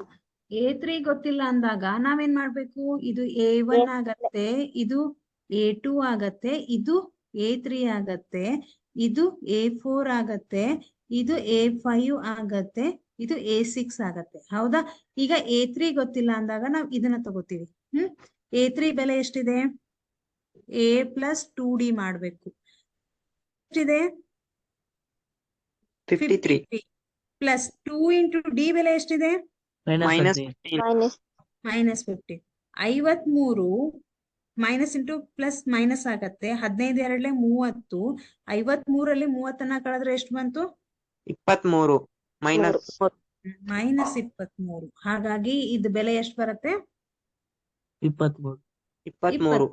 [SPEAKER 1] A3 ಗೊತ್ತಿಲ್ಲ ಅಂದಾಗ ನಾವೇನ್ ಮಾಡ್ಬೇಕು? ಇದು A1 ಆಗತ್ತೆ, ಇದು A2 ಆಗತ್ತೆ, ಇದು A3 ಆಗತ್ತೆ, ಇದು A4 ಆಗತ್ತೆ, ಇದು A5 ಆಗತ್ತೆ, ಇದು A6 ಆಗತ್ತೆ. ಹೌದಾ? ಈಗ A3 ಗೊತ್ತಿಲ್ಲ ಅಂದಾಗ ನಾವು ಇದನ್ನ ತಗೋತೀವಿ. A3 ಬೆಲೆ ಎಷ್ಟಿದೆ? A plus 2D ಮಾಡ್ಬೇಕು. ಎಷ್ಟಿದೆ?
[SPEAKER 2] 53
[SPEAKER 1] ಪ್ಲಸ್ 2 ಇಂಟು D ಬೆಲೆ ಎಷ್ಟಿದೆ?
[SPEAKER 2] minus
[SPEAKER 3] minus
[SPEAKER 1] minus 50. 53 minus into plus minus ಆಗತ್ತೆ. 15 ಎರಡ್ಲೆ 30. 53ರಲ್ಲಿ 30 ಕಳೆದ್ರೆ ಎಷ್ಟು ಬಂತು?
[SPEAKER 2] 23 minus
[SPEAKER 1] ಮೈನಸ್ 23. ಹಾಗಾಗಿ ಇದು ಬೆಲೆ ಎಷ್ಟು ಬರುತ್ತೆ?
[SPEAKER 4] 23.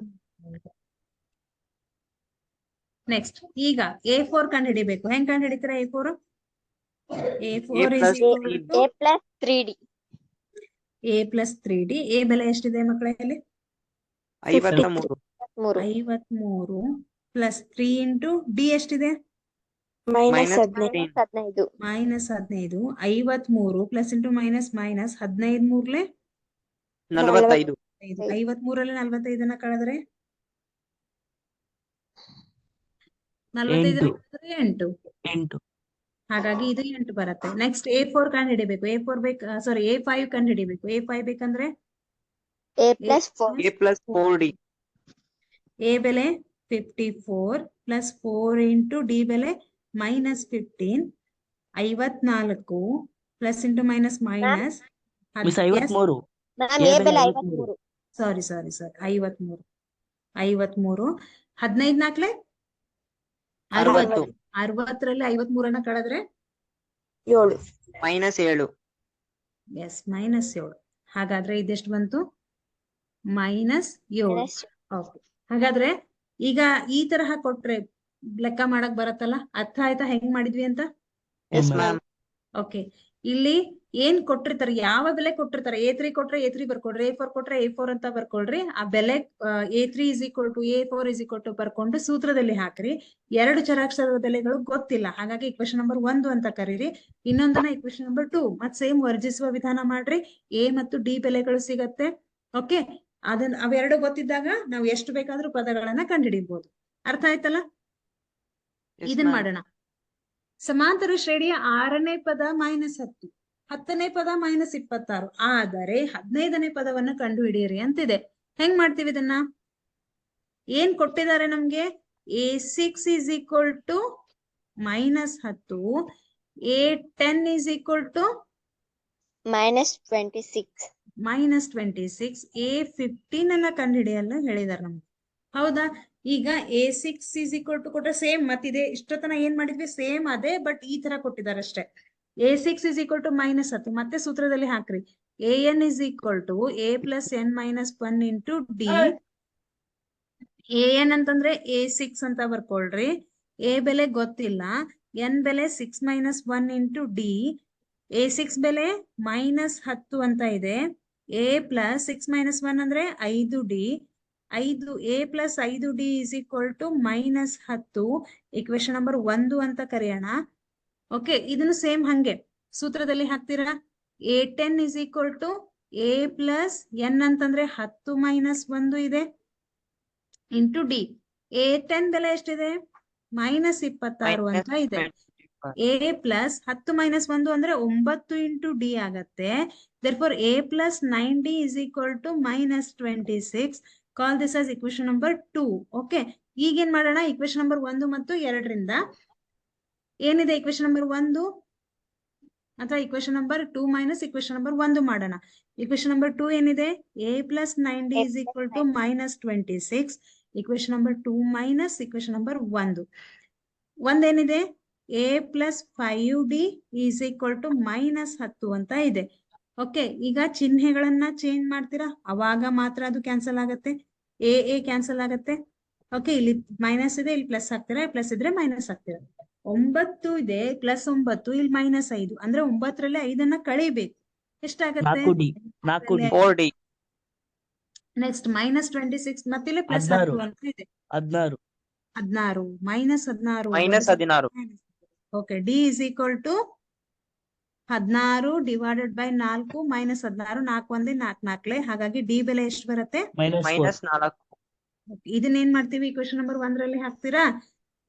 [SPEAKER 1] ನೆಕ್ಸ್ಟ್ ಈಗ A4 ಕಂಡು ಹಿಡಿಬೇಕು. ಹೆಂಗ್ ಕಂಡು ಹಿಡಿತೀರಾ A4? A4
[SPEAKER 2] A
[SPEAKER 1] is
[SPEAKER 2] plus
[SPEAKER 1] equal
[SPEAKER 3] A
[SPEAKER 1] to
[SPEAKER 3] plus 3D
[SPEAKER 1] A plus 3D. A ಬೆಲೆ ಎಷ್ಟಿದೆ ಮಕ್ಕಳಲ್ಲಿ?
[SPEAKER 2] 53
[SPEAKER 1] 53 ಪ್ಲಸ್ 3 ಇಂಟು D ಎಷ್ಟಿದೆ?
[SPEAKER 3] minus
[SPEAKER 2] Minus
[SPEAKER 3] 15
[SPEAKER 1] minus 15. 53 plus into minus minus 15 ಮೂರ್ಲೆ
[SPEAKER 2] 45
[SPEAKER 1] 53ರಲ್ಲಿ 45 ಕಳೆದ್ರೆ 45 8.
[SPEAKER 4] 8.
[SPEAKER 1] ಹಾಗಾಗಿ ಇದು 8 ಬರುತ್ತೆ. ನೆಕ್ಸ್ಟ್ A4 ಕಂಡು ಹಿಡಿಬೇಕು. A4 ಬೇಕು, ಸಾರಿ A5 ಕಂಡು ಹಿಡಿಬೇಕು. A5 ಬೇಕಂದ್ರೆ
[SPEAKER 3] A plus 4
[SPEAKER 2] A plus 4D
[SPEAKER 1] A ಬೆಲೆ 54 ಪ್ಲಸ್ 4 ಇಂಟು D ಬೆಲೆ minus 15. 54 plus into minus minus
[SPEAKER 4] miss 53.
[SPEAKER 3] ma'am A ಬೆಲೆ 53
[SPEAKER 1] ಸಾರಿ 53. 53 15 ನಾಲ್ಕಲೆ
[SPEAKER 2] 60
[SPEAKER 1] 60ರಲ್ಲಿ 53 ಕಳೆದ್ರೆ
[SPEAKER 3] 7
[SPEAKER 2] minus 7
[SPEAKER 1] ಎಸ್ ಮೈನಸ್ 7. ಹಾಗಾದ್ರೆ ಇದೆಷ್ಟು ಬಂತು? ಮೈನಸ್ 7.
[SPEAKER 3] minus
[SPEAKER 1] okay. ಹಾಗಾದ್ರೆ ಈಗ ಈ ತರಹ ಕೊಟ್ರೆ ಲೆಕ್ಕ ಮಾಡಕ್ ಬರತ್ತಲ್ಲ? ಅರ್ಥ ಆಯ್ತಾ ಹೆಂಗ್ ಮಾಡಿದ್ವಿ ಅಂತ?
[SPEAKER 2] yes ma'am
[SPEAKER 1] okay. ಇಲ್ಲಿ ಏನ್ ಕೊಟ್ಟಿರ್ತಾರೆ, ಯಾವ ಬೆಲೆ ಕೊಟ್ಟಿರ್ತಾರೆ? A3 ಕೊಟ್ರೆ A3 ಬರ್ಕೊಡ್ರಿ, A4 ಕೊಟ್ರೆ A4 ಅಂತ ಬರ್ಕೊಳ್ರಿ. ಆ ಬೆಲೆ A3 is equal to A4 is equal to ಬರ್ಕೊಂಡು ಸೂತ್ರದಲ್ಲಿ ಹಾಕ್ರಿ. 2 ಚರಾಕ್ಷರದ ಬೆಲೆಗಳು ಗೊತ್ತಿಲ್ಲ, ಹಾಗಾಗಿ ಇಕ್ವೇಶನ್ ನಂಬರ್ 1 ಅಂತ ಕರೀರಿ. ಇನ್ನೊಂದನ್ನ ಇಕ್ವೇಶನ್ ನಂಬರ್ 2. ಮತ್ ಸೇಮ್ ವರ್ಜಿಸುವ ವಿಧಾನ ಮಾಡ್ರಿ. A ಮತ್ತು D ಬೆಲೆಗಳು ಸಿಗತ್ತೆ. ಓಕೆ. ಅದನ್ನ ಅವೆರಡು ಗೊತ್ತಿದ್ದಾಗ ನಾವು ಎಷ್ಟು ಬೇಕಾದ್ರೂ ಪದಗಳನ್ನ ಕಂಡುಹಿಡಿಬಹುದು. ಅರ್ಥ ಆಯ್ತಲ್ಲ?
[SPEAKER 2] Yes,
[SPEAKER 1] ಇದನ್
[SPEAKER 2] ma'am.
[SPEAKER 1] ಮಾಡೋಣ. ಸಮಾಂತರ ಶ್ರೇಣಿಯ 6ನೇ ಪದ ಮೈನಸ್ 10, 10ನೇ ಪದ ಮೈನಸ್ 26, ಆದರೆ 15ನೇ ಪದವನ್ನ ಕಂಡು ಹಿಡಿಯಿರಿ ಅಂತಿದೆ. ಹೆಂಗ್ ಮಾಡ್ತೀವಿ ಇದನ್ನ? ಏನ್ ಕೊಟ್ಟಿದ್ದಾರೆ ನಮ್ಗೆ? A6 is equal to minus 10, A10 is equal to
[SPEAKER 3] minus 26
[SPEAKER 1] minus 26, A15 ಅನ್ನ ಕಂಡು ಹಿಡಿಯಲ್ಲ ಹೇಳಿದಾರೆ ನಮ್ಗೆ. ಹೌದಾ? ಈಗ A6 is equal to ಕೊಟ್ರೆ ಸೇಮ್ ಮತ್ತಿದೆ. ಇಷ್ಟೊತ್ತನ ಏನ್ ಮಾಡಿದ್ವಿ? ಸೇಮ್ ಅದೇ, ಬಟ್ ಈ ತರ ಕೊಟ್ಟಿದ್ದಾರೆ ಅಷ್ಟೇ. A6 is equal to minus 10 ಮತ್ತೆ ಸೂತ್ರದಲ್ಲಿ ಹಾಕ್ರಿ. AN is equal to A plus N minus 1 into D. AN ಅಂತಂದ್ರೆ A6 ಅಂತ ಬರ್ಕೊಳ್ರಿ. A ಬೆಲೆ ಗೊತ್ತಿಲ್ಲ, N ಬೆಲೆ 6 minus 1 into D. A6 ಬೆಲೆ ಮೈನಸ್ 10 ಅಂತ ಇದೆ. A plus 6 minus 1 ಅಂದ್ರೆ 5D. A plus 5D is equal to minus 10. Equation number 1 ಅಂತ ಕರೆಯೋಣ. ಓಕೆ. ಇದನ್ನು ಸೇಮ್ ಹಂಗೆ ಸೂತ್ರದಲ್ಲಿ ಹಾಕ್ತೀರಾ. A10 is equal to A plus N ಅಂತಂದ್ರೆ 10 minus 1 ಇದೆ ಇಂಟು D. A10 ಬೆಲೆ ಎಷ್ಟಿದೆ? ಮೈನಸ್ 26 ಅಂತ ಇದೆ. A ಪ್ಲಸ್ 10 ಮೈನಸ್ 1 ಅಂದ್ರೆ 9 ಇಂಟು D ಆಗತ್ತೆ. therefore A plus 9D is equal to minus 26. Call this as equation number 2. Okay. ಈಗೇನ್ ಮಾಡೋಣ? ಇಕ್ವೇಶನ್ ನಂಬರ್ 1 ಮತ್ತು 2ರಿಂದ ಏನಿದೆ ಇಕ್ವೇಶನ್ ನಂಬರ್ 1 ಅಥವಾ equation number 2 minus equation number 1 ಮಾಡೋಣ. ಇಕ್ವೇಶನ್ ನಂಬರ್ 2 ಏನಿದೆ? A plus 9D is equal to minus 26. Equation number 2 minus equation number 1. ಒಂದೇನಿದೆ? A plus 5D is equal to minus 10 ಅಂತ ಇದೆ. Okay, ಈಗ ಚಿಹ್ನೆಗಳನ್ನ change ಮಾಡ್ತೀರಾ, ಅವಾಗ ಮಾತ್ರ ಅದು ಕ್ಯಾನ್ಸಲ್ ಆಗತ್ತೆ. ಎ ಕ್ಯಾನ್ಸಲ್ ಆಗತ್ತೆ. ಓಕೆ, ಇಲ್ಲಿ ಮೈನಸ್ ಇದೆ, ಇಲ್ಲಿ ಪ್ಲಸ್ ಹಾಕ್ತೀರಾ, ಪ್ಲಸ್ ಇದ್ರೆ ಮೈನಸ್ ಹಾಕ್ತೀರಾ. 9 ಇದೆ, +9, ಇಲ್ಲಿ -5 ಅಂದ್ರೆ 9ರಲ್ಲಿ 5 ಕಳಿಬೇಕು. ಎಷ್ಟಾಗತ್ತೆ?
[SPEAKER 4] 4D 4D
[SPEAKER 2] 4D
[SPEAKER 1] ನೆಕ್ಸ್ಟ್ -26 ಮತ್ತೆ ಇಲ್ಲಿ +10 ಅಂತ ಇದೆ.
[SPEAKER 4] 16
[SPEAKER 1] 16 -16
[SPEAKER 2] -16
[SPEAKER 1] okay, D is equal to 16 divided by 4 -16 4 1 4 4 ಹಾಗಾಗಿ ಡಿ ಬೆಲೆ ಎಷ್ಟು ಬರುತ್ತೆ?
[SPEAKER 2] -4
[SPEAKER 1] ಇದನ್ನೇನ್ ಮಾಡ್ತೀವಿ? ಕ್ವೆಶ್ಚನ್ ನಂಬರ್ 1ರಲ್ಲಿ ಹಾಕ್ತೀರಾ?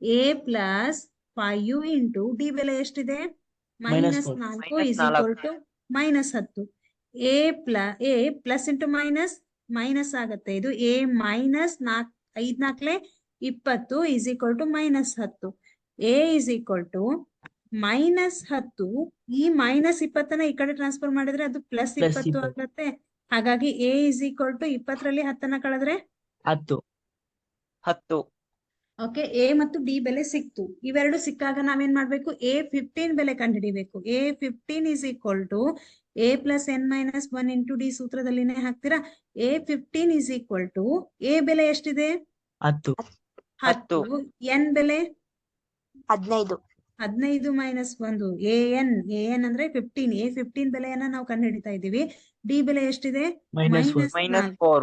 [SPEAKER 1] A + 5 ಇಂಟು ಡಿ ಬೆಲೆ ಎಷ್ಟಿದೆ? -4 is equal to -10. A plus into minus ಆಗತ್ತೆ. ಇದು A -4 5 4 20 is equal to -10. A is equal to -10. ಈ -20ನ ಈ ಕಡೆ ಟ್ರಾನ್ಸ್ಫರ್ ಮಾಡಿದ್ರೆ ಅದು +20 ಆಗತ್ತೆ. ಹಾಗಾಗಿ A is equal to 20ರಲ್ಲಿ 10ನ ಕಳೆದ್ರೆ
[SPEAKER 4] 10
[SPEAKER 1] ಓಕೆ, A ಮತ್ತು D ಬೆಲೆ ಸಿಕ್ತು. ಇವೆರಡು ಸಿಕ್ಕಾಗ ನಾವೇನ್ ಮಾಡ್ಬೇಕು? A15 ಬೆಲೆ ಕಂಡುಹಿಡಿಬೇಕು. A15 is equal to A + n-1 into D ಸೂತ್ರದಲ್ಲಿನೇ ಹಾಕ್ತೀರಾ. A15 is equal to A ಬೆಲೆ ಎಷ್ಟಿದೆ? 10. n ಬೆಲೆ
[SPEAKER 3] 15.
[SPEAKER 1] 15 -1 an ಅಂದ್ರೆ 15. A15 ಬೆಲೆಯನ್ನ ನಾವು ಕಂಡುಹಿಡಿತಾ ಇದ್ದೀವಿ. D ಬೆಲೆ ಎಷ್ಟಿದೆ?
[SPEAKER 4] -4
[SPEAKER 2] -4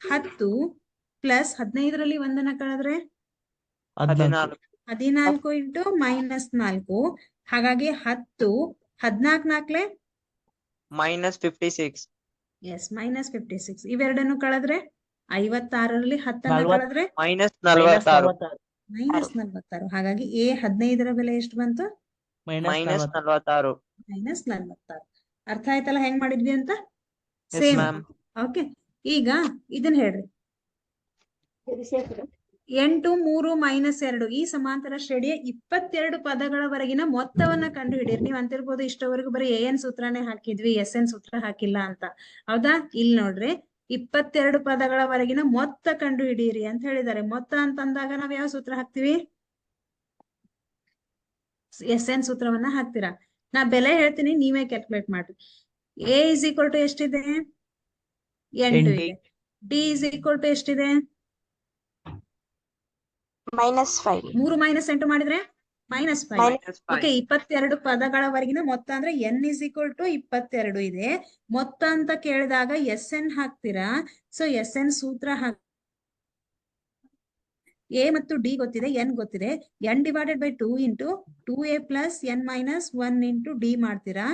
[SPEAKER 1] 10 ಪ್ಲಸ್ 15ರಲ್ಲಿ 1ನ ಕಳೆದ್ರೆ
[SPEAKER 4] 14
[SPEAKER 1] 14 ಇಂಟು -4 ಹಾಗಾಗಿ 10 14
[SPEAKER 2] -56
[SPEAKER 1] ಎಸ್ -56. ಇವೆರಡನ್ನು ಕಳೆದ್ರೆ 56ರಲ್ಲಿ 10ನ ಕಳೆದ್ರೆ
[SPEAKER 2] -46
[SPEAKER 1] -46. ಹಾಗಾಗಿ A 15ರ ಬೆಲೆ ಎಷ್ಟು ಬಂತು?
[SPEAKER 2] -46
[SPEAKER 1] -46. ಅರ್ಥ ಆಯ್ತಲ್ಲ ಹೆಂಗ್ ಮಾಡಿದ್ವಿ ಅಂತ?
[SPEAKER 2] Yes,
[SPEAKER 1] same.
[SPEAKER 2] ma'am.
[SPEAKER 1] ಓಕೆ, ಈಗ ಇದನ್ನ ಹೇಳ್ರಿ. 8 3 -2 ಈ ಸಮಾಂತರ ಶ್ರೇಣಿಯ 22 ಪದಗಳವರೆಗಿನ ಮೊತ್ತವನ್ನ ಕಂಡು ಹಿಡಿಯಿರಿ. ನೀವು ಅಂತಿರ್ಬೋದು ಇಷ್ಟವರೆಗೂ ಬರೀ AN ಸೂತ್ರನೇ ಹಾಕಿದ್ವಿ, SN ಸೂತ್ರ ಹಾಕಿಲ್ಲ ಅಂತ. ಹೌದಾ? ಇಲ್ಲಿ ನೋಡ್ರಿ, 22 ಪದಗಳವರೆಗಿನ ಮೊತ್ತ ಕಂಡು ಹಿಡಿಯಿರಿ ಅಂತ ಹೇಳಿದ್ದಾರೆ. ಮೊತ್ತ ಅಂತಂದಾಗ ನಾವ್ ಯಾವ ಸೂತ್ರ ಹಾಕ್ತಿವಿ? SN ಸೂತ್ರವನ್ನ ಹಾಕ್ತೀರಾ. ನಾ ಬೆಲೆ ಹೇಳ್ತೀನಿ, ನೀವೇ ಕ್ಯಾಲ್ಕುಲೇಟ್ ಮಾಡ್ರಿ. A is equal to ಎಷ್ಟಿದೆ? 8 ಇದೆ. D is equal to ಎಷ್ಟಿದೆ?
[SPEAKER 3] -5.
[SPEAKER 1] 3 -8 ಮಾಡಿದ್ರೆ -5. ಓಕೆ, 22 ಪದಗಳವರೆಗಿನ ಮೊತ್ತ ಅಂದ್ರೆ n is equal to 22 ಇದೆ. ಮೊತ್ತ ಅಂತ ಕೇಳಿದಾಗ SN ಹಾಕ್ತೀರಾ. ಸೊ SN ಸೂತ್ರ A ಮತ್ತು D ಗೊತ್ತಿದೆ, n ಗೊತ್ತಿದೆ. n divided by 2 into 2A + n-1 into D ಮಾಡ್ತೀರಾ.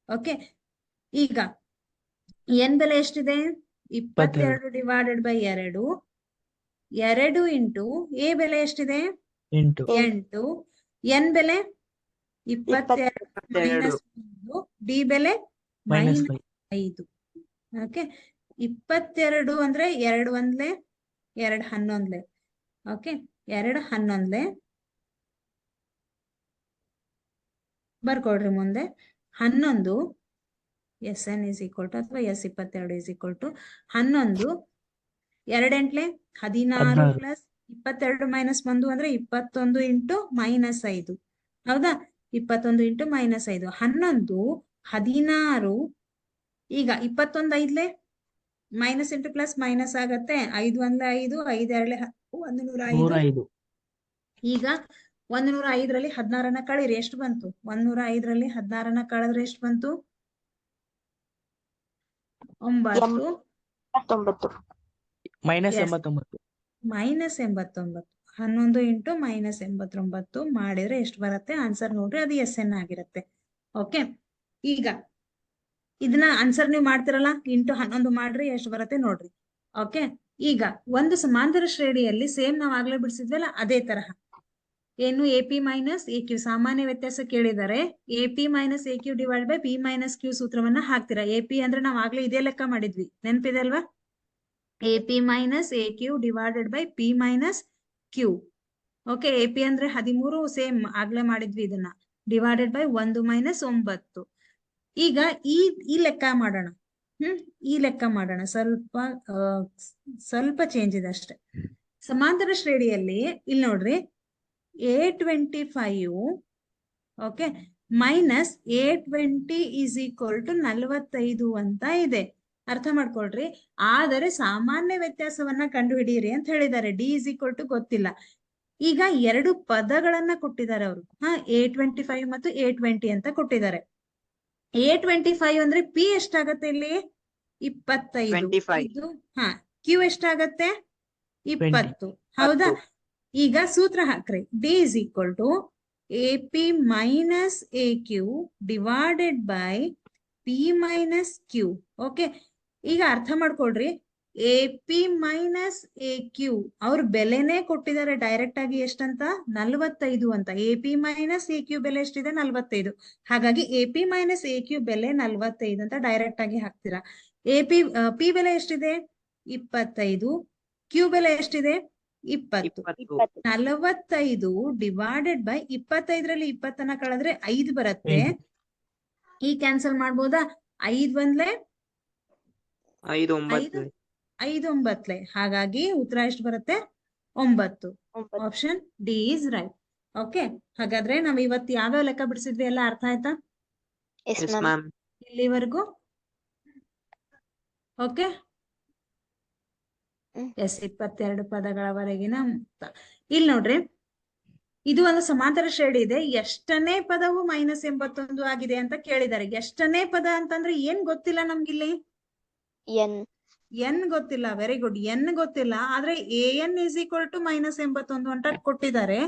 [SPEAKER 1] ಓಕೆ, ಈಗ n ಬೆಲೆ ಎಷ್ಟಿದೆ? 22 ಡಿವೈಡೆಡ್ ಬೈ 2 2 ಇಂಟು A ಬೆಲೆ ಎಷ್ಟಿದೆ? 8. n ಬೆಲೆ 22 -1, D ಬೆಲೆ -5. ಓಕೆ, 22 ಅಂದ್ರೆ 2 1 2 11. ಓಕೆ, 2 11 ಬರ್ಕೊಡ್ರಿ ಮುಂದೆ. 11 SN is equal to ಅಥವಾ S22 is equal to 11 2 ಎಂಟ್ಲೆ 16 plus 22 -1 ಅಂದ್ರೆ 21 ಇಂಟು -5. ಹೌದಾ? 21 ಇಂಟು -5 11 16. ಈಗ 21 5 ಮೈನಸ್ ಇಂಟು ಪ್ಲಸ್ ಮೈನಸ್ ಆಗತ್ತೆ. 5 1 5 5 2 105. ಈಗ 105ರಲ್ಲಿ 16ನ ಕಳೀರಿ, ಎಷ್ಟು ಬಂತು? 105ರಲ್ಲಿ 16ನ ಕಳೆದ್ರೆ ಎಷ್ಟು ಬಂತು? 9.
[SPEAKER 3] -89.
[SPEAKER 1] -89. 11 ಇಂಟು -89 ಮಾಡಿದ್ರೆ ಎಷ್ಟು ಬರುತ್ತೆ? ಆನ್ಸರ್ ನೋಡ್ರಿ, ಅದು SN ಆಗಿರುತ್ತೆ. ಓಕೆ, ಈಗ ಇದನ್ನ ಆನ್ಸರ್ ನೀವು ಮಾಡ್ತಿರಲ್ಲ, ಇಂಟು 11 ಮಾಡ್ರಿ, ಎಷ್ಟು ಬರುತ್ತೆ ನೋಡ್ರಿ. ಓಕೆ, ಈಗ ಒಂದು ಸಮಾಂತರ ಶ್ರೇಣಿಯಲ್ಲಿ ಸೇಮ್ ನಾವ್ ಆಗ್ಲೇ ಬಿಡಿಸಿದ್ವಲ್ಲ ಅದೇ ತರಹ ಏನು AP - AQ ಸಾಮಾನ್ಯ ವ್ಯತ್ಯಾಸ ಕೇಳಿದರೆ AP - AQ divide by P - Q ಸೂತ್ರವನ್ನ ಹಾಕ್ತೀರಾ. AP ಅಂದ್ರೆ ನಾವ್ ಆಗ್ಲೇ ಇದೇ ಲೆಕ್ಕ ಮಾಡಿದ್ವಿ, ನೆನಪಿದೆ ಅಲ್ವಾ? AP - AQ divided by P - Q. Okay, AP ಅಂದ್ರೆ 13 ಸೇಮ್ ಆಗ್ಲೇ ಮಾಡಿದ್ವಿ, ಇದನ್ನ ಡಿವೈಡೆಡ್ ಬೈ 1 - 9. ಈಗ ಈ ಲೆಕ್ಕ ಮಾಡೋಣ. ಈ ಲೆಕ್ಕ ಮಾಡೋಣ, ಸ್ವಲ್ಪ ಚೇಂಜ್ ಇದೆ ಅಷ್ಟೇ. ಸಮಾಂತರ ಶ್ರೇಣಿಯಲ್ಲಿ ಇಲ್ಲಿ ನೋಡ್ರಿ, A25 okay minus A20 is equal to 45 ಅಂತ ಇದೆ. ಅರ್ಥ ಮಾಡ್ಕೊಳ್ರಿ. ಆದರೆ ಸಾಮಾನ್ಯ ವ್ಯತ್ಯಾಸವನ್ನ ಕಂಡುಹಿಡಿಯಿರಿ ಅಂತ ಹೇಳಿದ್ದಾರೆ. ಡಿ ಇಸ್ ಈಕ್ವಲ್ ಟು ಗೊತ್ತಿಲ್ಲ. ಈಗ ಎರಡು ಪದಗಳನ್ನ ಕೊಟ್ಟಿದ್ದಾರೆ ಅವರು. A25 ಮತ್ತು A20 ಅಂತ ಕೊಟ್ಟಿದ್ದಾರೆ. A25 ಅಂದ್ರೆ ಪಿ ಎಷ್ಟಾಗತ್ತೆ ಇಲ್ಲಿ? 25.
[SPEAKER 2] 25.
[SPEAKER 1] ಇದು ಕ್ಯೂ ಎಷ್ಟಾಗತ್ತೆ? 20. ಹೌದಾ?
[SPEAKER 2] 10.
[SPEAKER 1] ಈಗ ಸೂತ್ರ ಹಾಕ್ರಿ. D is equal to AP minus AQ divided by P minus Q. Okay, ಈಗ ಅರ್ಥ ಮಾಡ್ಕೊಳ್ರಿ. AP ಮೈನಸ್ AQ ಅವ್ರ ಬೆಲೆನೇ ಕೊಟ್ಟಿದ್ದಾರೆ ಡೈರೆಕ್ಟ್ ಆಗಿ. ಎಷ್ಟಂತ? 45 ಅಂತ. AP ಮೈನಸ್ AQ ಬೆಲೆ ಎಷ್ಟಿದೆ? 45. ಹಾಗಾಗಿ AP ಮೈನಸ್ AQ ಬೆಲೆ 45 ಅಂತ ಡೈರೆಕ್ಟ್ ಆಗಿ ಹಾಕ್ತೀರಾ. P ಬೆಲೆ ಎಷ್ಟಿದೆ? 25. Q ಬೆಲೆ ಎಷ್ಟಿದೆ? 20.
[SPEAKER 2] 20.
[SPEAKER 1] 45 ಡಿವೈಡೆಡ್ ಬೈ 25ರಲ್ಲಿ 20 ಕಳೆದ್ರೆ 5 ಬರುತ್ತೆ. ಈ ಕ್ಯಾನ್ಸಲ್ ಮಾಡ್ಬೋದಾ? 5 ಒಂದ್ಲೆ
[SPEAKER 2] 5 9.
[SPEAKER 1] 5 9. ಹಾಗಾಗಿ ಉತ್ತರ ಎಷ್ಟು ಬರುತ್ತೆ? 9. Option D is right. Okay, ಹಾಗಾದ್ರೆ ನಾವ್ ಇವತ್ತು ಯಾವ್ಯಾವ ಲೆಕ್ಕ ಬಿಡಿಸಿದ್ವಿ ಎಲ್ಲ ಅರ್ಥ ಆಯ್ತಾ
[SPEAKER 3] ಎಸ್
[SPEAKER 2] Yes,
[SPEAKER 3] ಮ್ಯಾಮ್.
[SPEAKER 2] ma'am.
[SPEAKER 1] ಇಲ್ಲಿವರೆಗೂ? ಓಕೆ, ಎಸ್ 22 ಪದಗಳವರೆಗಿನ ಇಲ್ಲಿ ನೋಡ್ರಿ, ಇದು ಒಂದು ಸಮಾಂತರ ಶ್ರೇಣಿ ಇದೆ. ಎಷ್ಟನೇ ಪದವು -81 ಆಗಿದೆ ಅಂತ ಕೇಳಿದ್ದಾರೆ. ಎಷ್ಟನೇ ಪದ ಅಂತಂದ್ರೆ ಏನ್ ಗೊತ್ತಿಲ್ಲ ನಮ್ಗಿಲ್ಲಿ.
[SPEAKER 3] ಎನ್
[SPEAKER 1] ಎನ್ ಗೊತ್ತಿಲ್ಲ. Very good. ಎನ್ ಗೊತ್ತಿಲ್ಲ. ಆದ್ರೆ AN ಇಸ್ ಈಕ್ವಲ್ ಟು -81 ಅಂತ ಕೊಟ್ಟಿದ್ದಾರೆ.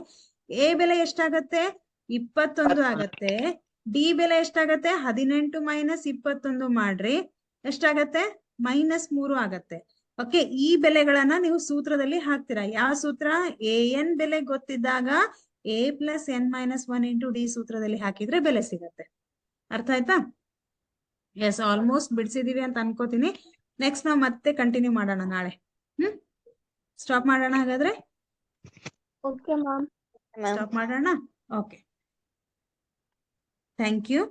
[SPEAKER 1] ಎ ಬೆಲೆ ಎಷ್ಟಾಗತ್ತೆ? 21 ಆಗತ್ತೆ. ಡಿ ಬೆಲೆ ಎಷ್ಟಾಗತ್ತೆ? 18 ಮೈನಸ್ 21 ಮಾಡ್ರಿ ಎಷ್ಟಾಗತ್ತೆ? -3 ಆಗತ್ತೆ. ಓಕೆ, ಈ ಬೆಲೆಗಳನ್ನ ನೀವು ಸೂತ್ರದಲ್ಲಿ ಹಾಕ್ತೀರಾ. ಯಾವ ಸೂತ್ರ? AN ಬೆಲೆ ಗೊತ್ತಿದ್ದಾಗ A plus N minus 1 into D ಸೂತ್ರದಲ್ಲಿ ಹಾಕಿದ್ರೆ ಬೆಲೆ ಸಿಗತ್ತೆ. ಅರ್ಥ ಆಯ್ತಾ? ಎಸ್, ಆಲ್ಮೋಸ್ಟ್ ಬಿಡಿಸಿದೀವಿ ಅಂತ ಅನ್ಕೋತೀನಿ. ನೆಕ್ಸ್ಟ್ ನಾವು ಮತ್ತೆ ಕಂಟಿನ್ಯೂ ಮಾಡೋಣ ನಾಳೆ. ಸ್ಟಾಪ್ ಮಾಡೋಣ ಹಾಗಾದ್ರೆ.
[SPEAKER 5] Okay, ma'am.
[SPEAKER 3] ಮ್ಯಾಮ್.
[SPEAKER 1] ಸ್ಟಾಪ್ ಮಾಡೋಣ. Okay, thank you.